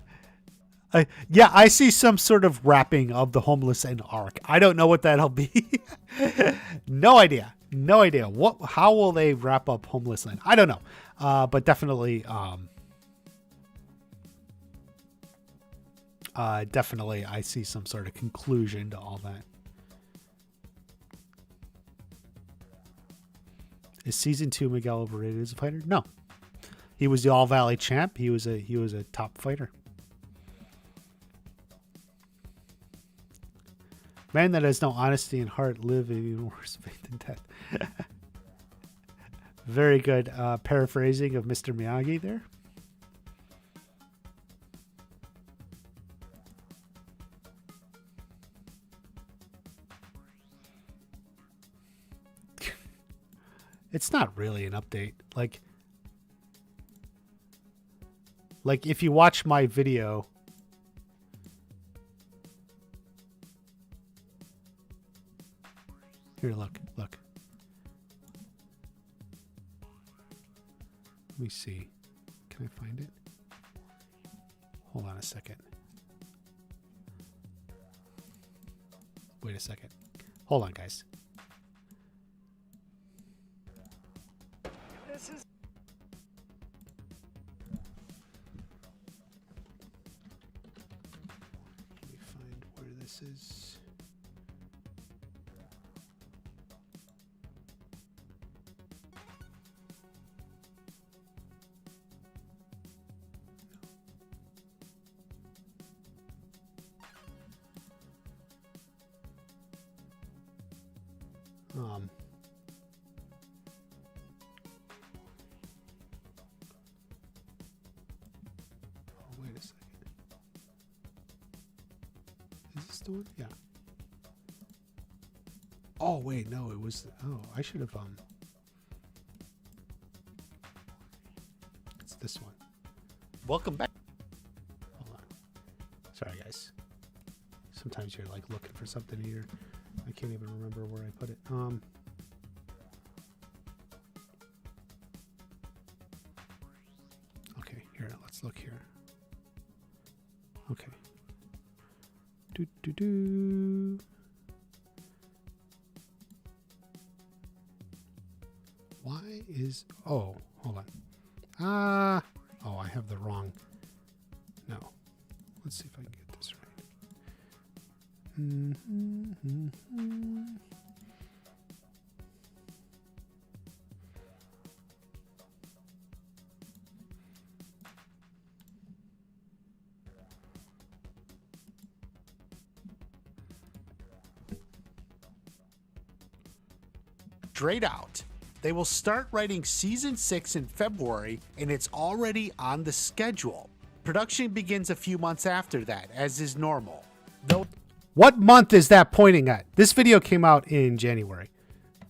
I see some sort of wrapping of the Homeless Lynn arc. I don't know what that'll be. No idea. How will they wrap up Homeless Lynn? I don't know. But definitely, I see some sort of conclusion to all that. Is season 2 Miguel overrated as a fighter? No. He was the All Valley champ. He was a top fighter. Man that has no honesty and heart live in even worse fate than death. Very good paraphrasing of Mr. Miyagi there. It's not really an update. Like if you watch my video, here, look. Let me see. Can I find it? Hold on a second. Wait a second. Hold on, guys. This is... Let me find where this is. this the one? Yeah. Oh wait, no, it was. Oh, I should have. It's this one. Welcome back. Hold on. Sorry, guys. Sometimes you're like looking for something here. I can't even remember where I put it. Okay, here. Let's look here. Okay. Why is... Oh, hold on. Oh, I have the wrong... No. Let's see if I can get this right. Straight out. They will start writing season 6 in February, and it's already on the schedule. Production begins a few months after that, as is normal. What month is that pointing at? This video came out in January.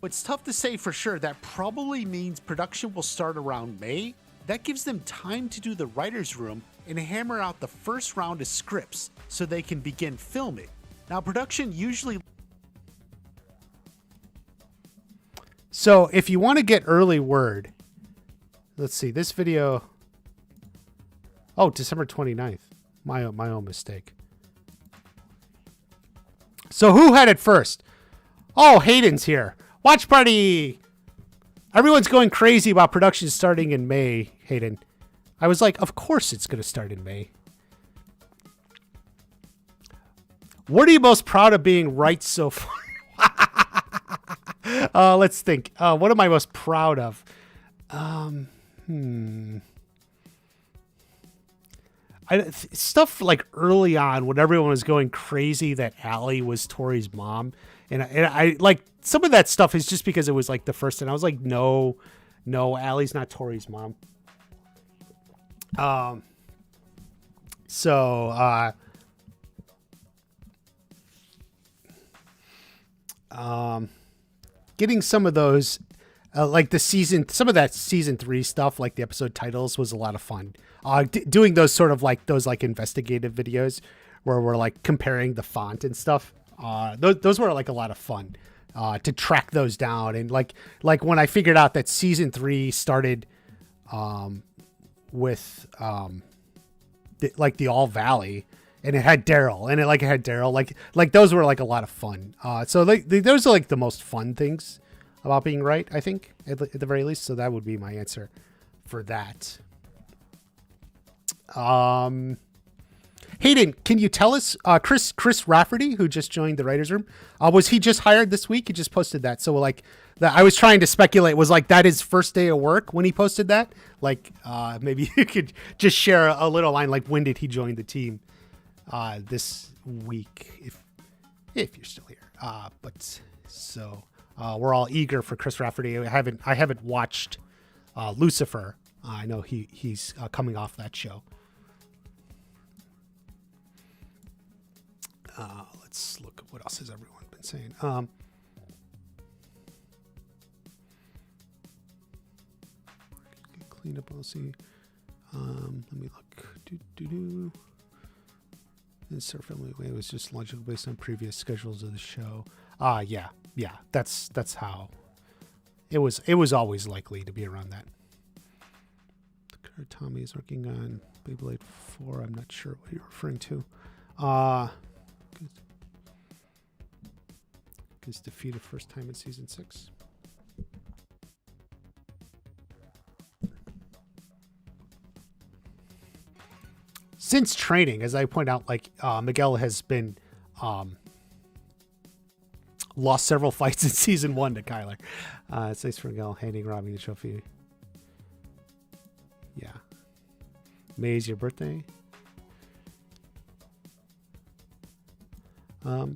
It's tough to say for sure. That probably means production will start around May. That gives them time to do the writer's room and hammer out the first round of scripts so they can begin filming. Now, production usually... So if you want to get early word, let's see, this video, oh, December 29th, my own mistake. So who had it first? Oh, Hayden's here. Watch party. Everyone's going crazy about production starting in May, Hayden. I was like, of course it's going to start in May. What are you most proud of being right so far? Let's think. What am I most proud of? Stuff like early on when everyone was going crazy that Allie was Tori's mom. And I like some of that stuff is just because it was like the first. And I was like, no, Allie's not Tori's mom. Getting some of those, like some of that season 3 stuff, like the episode titles, was a lot of fun. Doing those sort of like those like investigative videos where we're like comparing the font and stuff. Those were like a lot of fun to track those down. And like when I figured out that season 3 started with the All Valley. And it had Daryl, and it had Daryl, like those were like a lot of fun. So those are like the most fun things about being right, I think, at the very least. So that would be my answer for that. Hayden, can you tell us, Chris Rafferty, who just joined the writers' room, was he just hired this week? He just posted that. So like, I was trying to speculate, was like that his first day of work when he posted that? Like, maybe you could just share a little line, like when did he join the team? This week, if you're still here. We're all eager for Chris Rafferty. I haven't watched Lucifer. I know he's coming off that show. Let's look at what else has everyone been saying. Clean up. I'll see. Let me look. Insert family way was just logical based on previous schedules of the show. Yeah. That's how it was always likely to be around that. The card Tommy is working on Beyblade 4. I'm not sure what you're referring to. Gets defeated first time in season 6. Since training, as I point out, like Miguel has been lost several fights in season 1 to Kyler. It's nice for Miguel handing Robbie the trophy. Yeah. May's your birthday.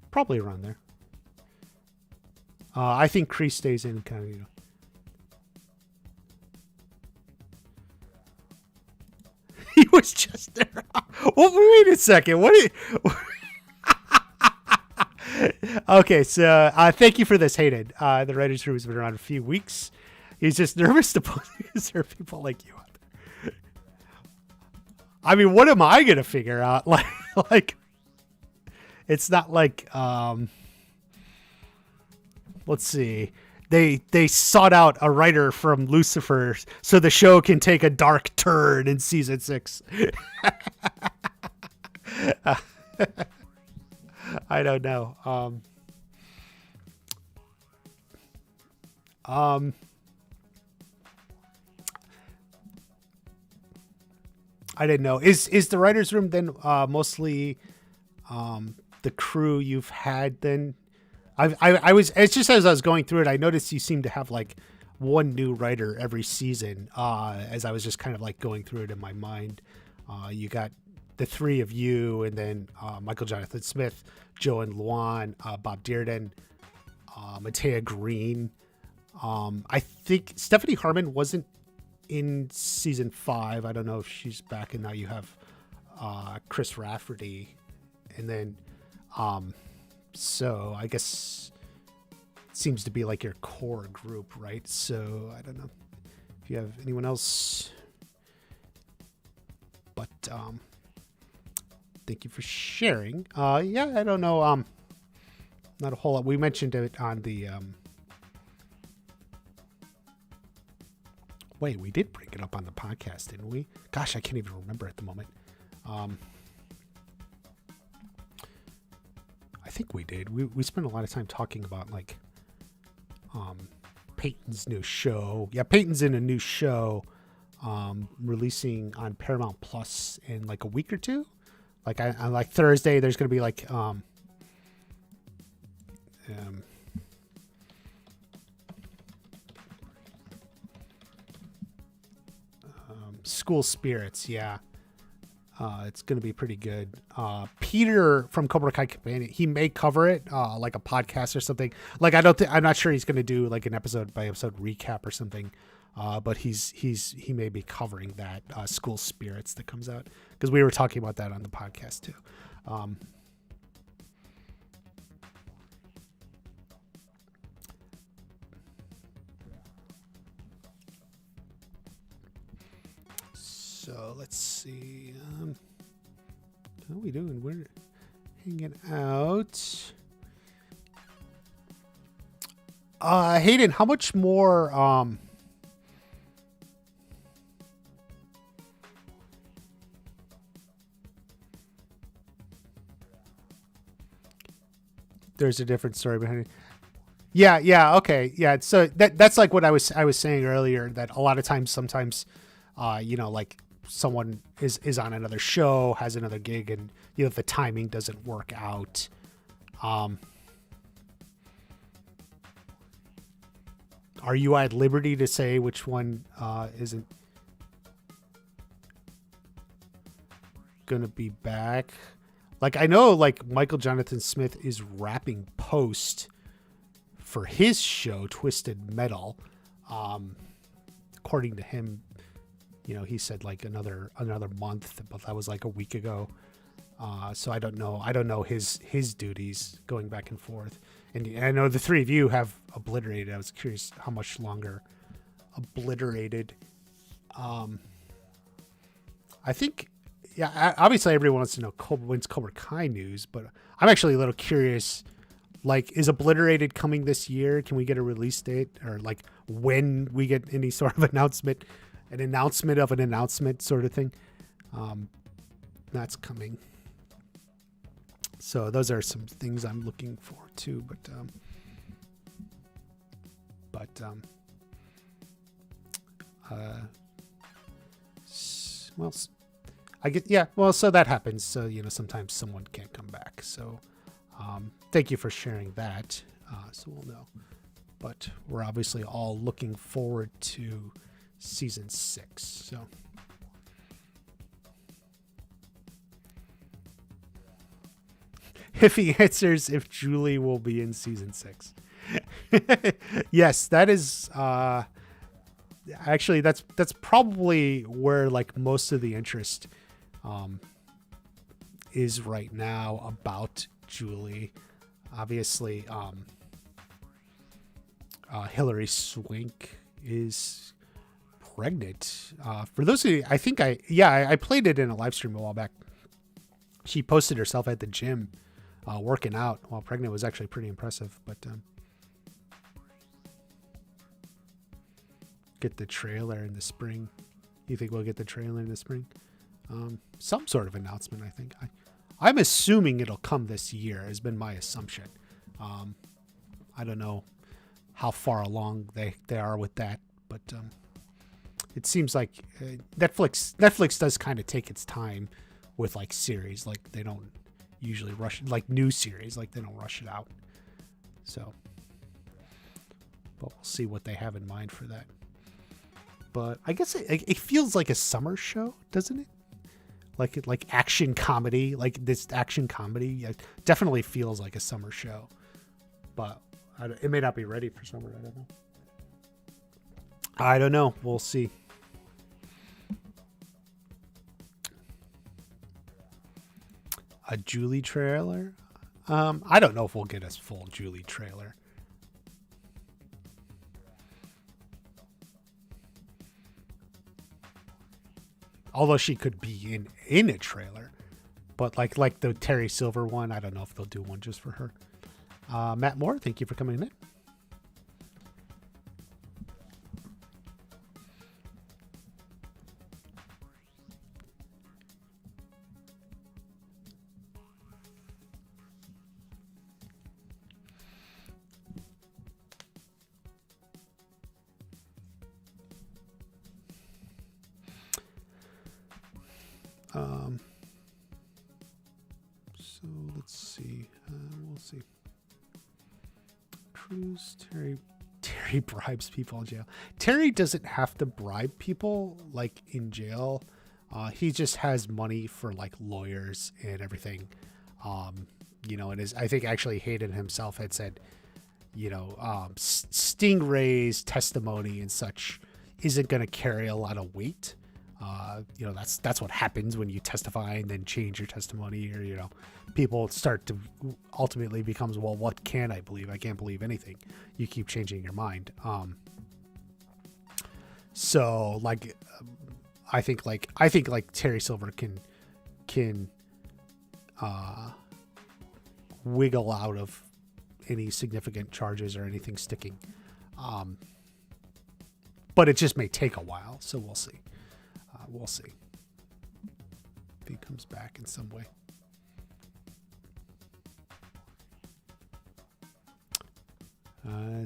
Probably around there. I think Kreese stays in kind of, you know. He was just there. Well, wait a second. What? Okay, so thank you for this, Hayden. The writers' room has been around a few weeks. He's just nervous to put there are people like you out there. I mean, what am I gonna figure out? Like, it's not like let's see. They sought out a writer from Lucifer so the show can take a dark turn in season 6. I don't know. I didn't know. Is the writers' room then mostly the crew you've had then? I was, it's just as I was going through it, I noticed you seem to have like one new writer every season. As I was just kind of like going through it in my mind, you got the three of you, and then Michael Jonathan Smith, Joe and Luan, Bob Dearden, Matea Green. I think Stephanie Harmon wasn't in season 5. I don't know if she's back, and now you have Chris Rafferty, and then so I guess it seems to be like your core group, right? So I don't know if you have anyone else, but thank you for sharing. Yeah, I don't know. Not a whole lot. We mentioned it on the wait, we did bring it up on the podcast, didn't we? Gosh, I can't even remember at the moment. I think we did. We spent a lot of time talking about like Peyton's new show. Yeah, Peyton's in a new show releasing on Paramount Plus in like a week or two. Like on like Thursday, there's going to be like School Spirits. Yeah. It's going to be pretty good. Peter from Cobra Kai Companion, he may cover it like a podcast or something. Like I'm not sure he's going to do like an episode by episode recap or something. But he may be covering that School Spirits that comes out, because we were talking about that on the podcast too. So let's see. How are we doing? We're hanging out. Hayden, how much more? There's a different story behind it. Yeah, okay. Yeah, so that's like what I was saying earlier, that a lot of times, sometimes like someone is on another show, has another gig, and the timing doesn't work out. Are you at liberty to say which one isn't gonna be back? Like, I know like Michael Jonathan Smith is wrapping post for his show Twisted Metal. According to him, he said like another month, but that was like a week ago. So I don't know his duties going back and forth. And I know the three of you have Obliterated. I was curious how much longer Obliterated. I think, yeah, obviously everyone wants to know when's Cobra Kai news, but I'm actually a little curious. Like, is Obliterated coming this year? Can we get a release date, or like when we get any sort of announcement? An announcement of an announcement sort of thing. That's coming. So those are some things I'm looking forward to, well, I get, yeah, well, so that happens. So, sometimes someone can't come back. So, thank you for sharing that. So we'll know, but we're obviously all looking forward to season 6. So if he answers if Julie will be in season 6. Yes, that is actually that's probably where like most of the interest is right now about Julie. obviously, Hillary Swank is pregnant. For those of you, I played it in a live stream a while back. She posted herself at the gym working out while pregnant. Was actually pretty impressive. But get the trailer in the spring. You think we'll get the trailer in the spring? Some sort of announcement, I think. I'm assuming it'll come this year, has been my assumption. I don't know how far along they are with that, but it seems like Netflix does kind of take its time with like series. Like they don't usually rush, like new series, like they don't rush it out. So, but we'll see what they have in mind for that. But I guess it feels like a summer show, doesn't it? Like action comedy, like this action comedy, it definitely feels like a summer show. But it may not be ready for summer. I don't know. We'll see. A Julie trailer? I don't know if we'll get a full Julie trailer. Although she could be in a trailer. But like the Terry Silver one, I don't know if they'll do one just for her. Matt Moore, thank you for coming in. So let's see. We'll see. Cruz, Terry bribes people in jail. Terry doesn't have to bribe people like in jail. He just has money for like lawyers and everything. And I think actually Hayden himself had said, Stingray's testimony and such isn't going to carry a lot of weight. That's what happens when you testify and then change your testimony, or people start to ultimately becomes, well, what can I believe? I can't believe anything. You keep changing your mind. So like, I think Terry Silver can wiggle out of any significant charges or anything sticking. But it just may take a while, so we'll see. We'll see if he comes back in some way.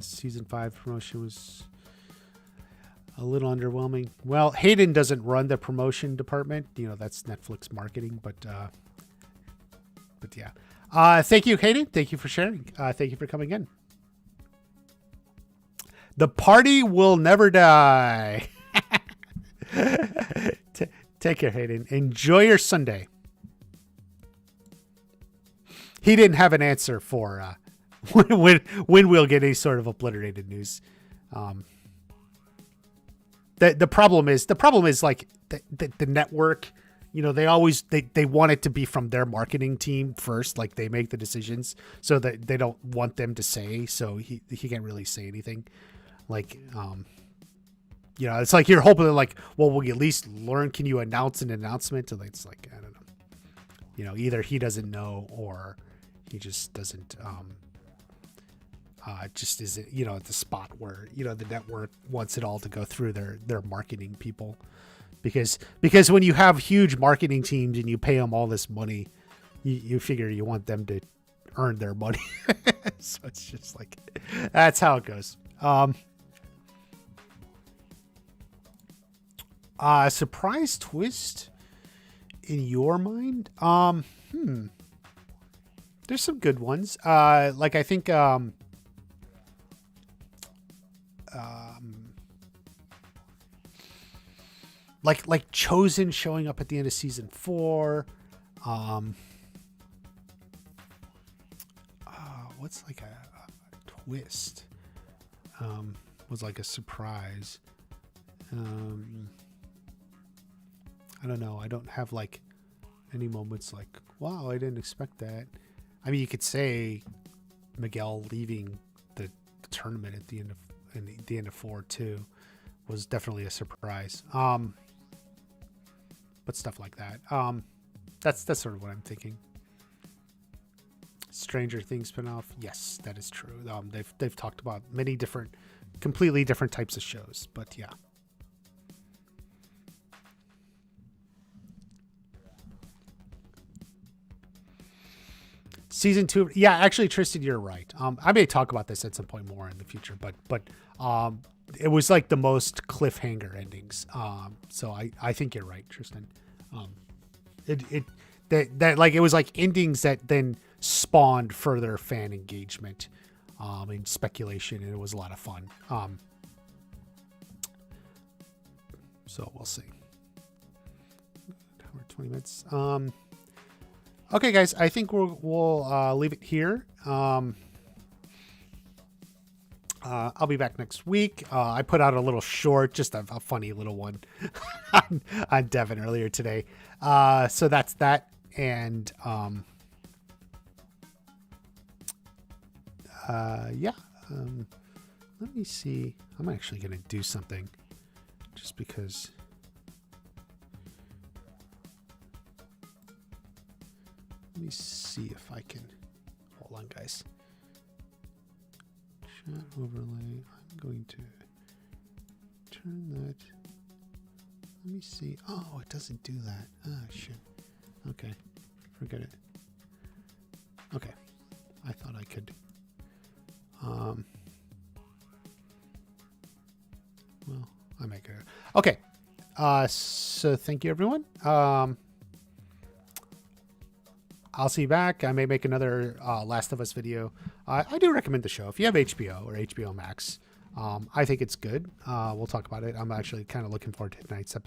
Season 5 promotion was a little underwhelming. Well, Hayden doesn't run the promotion department. That's Netflix marketing, but yeah. Thank you, Hayden. Thank you for sharing. Thank you for coming in. The party will never die. Take care, Hayden. Enjoy your Sunday. He didn't have an answer for when we'll get any sort of obliterated news. The problem is like the network. They want it to be from their marketing team first. Like they make the decisions, so that they don't want them to say. So he can't really say anything. Like it's like you're hoping that like, well, will you at least learn? Can you announce an announcement? And it's like, I don't know. Either he doesn't know or he just doesn't, just isn't, at the spot where, the network wants it all to go through their marketing people. Because when you have huge marketing teams and you pay them all this money, you figure you want them to earn their money. So it's just like, that's how it goes. Surprise twist in your mind? There's some good ones. Like I think like Chosen showing up at the end of season 4. What's like a twist? Was like a surprise. I don't know. I don't have like any moments like, wow, I didn't expect that. I mean, you could say Miguel leaving the tournament at the end of 4 too was definitely a surprise. But stuff like that. That's sort of what I'm thinking. Stranger Things spinoff. Yes, that is true. They've talked about many completely different types of shows, but yeah. Season 2, yeah, actually, Tristan, you're right. I may talk about this at some point more in the future, but it was like the most cliffhanger endings. So I think you're right, Tristan. It was like endings that then spawned further fan engagement, and speculation, and it was a lot of fun. So we'll see. Hour 20 minutes. Okay, guys, I think we'll leave it here. I'll be back next week. I put out a little short, just a funny little one on Devin earlier today. So that's that. And yeah, let me see. I'm actually going to do something just because. Let me see if I can. Hold on, guys. Chat overlay. I'm going to turn that. Let me see. Oh, it doesn't do that. Oh, shit. Okay. Forget it. Okay. I thought I could. Well, I might go. Okay. So thank you, everyone. I'll see you back. I may make another Last of Us video. I do recommend the show. If you have HBO or HBO Max, I think it's good. We'll talk about it. I'm actually kind of looking forward to tonight's episode.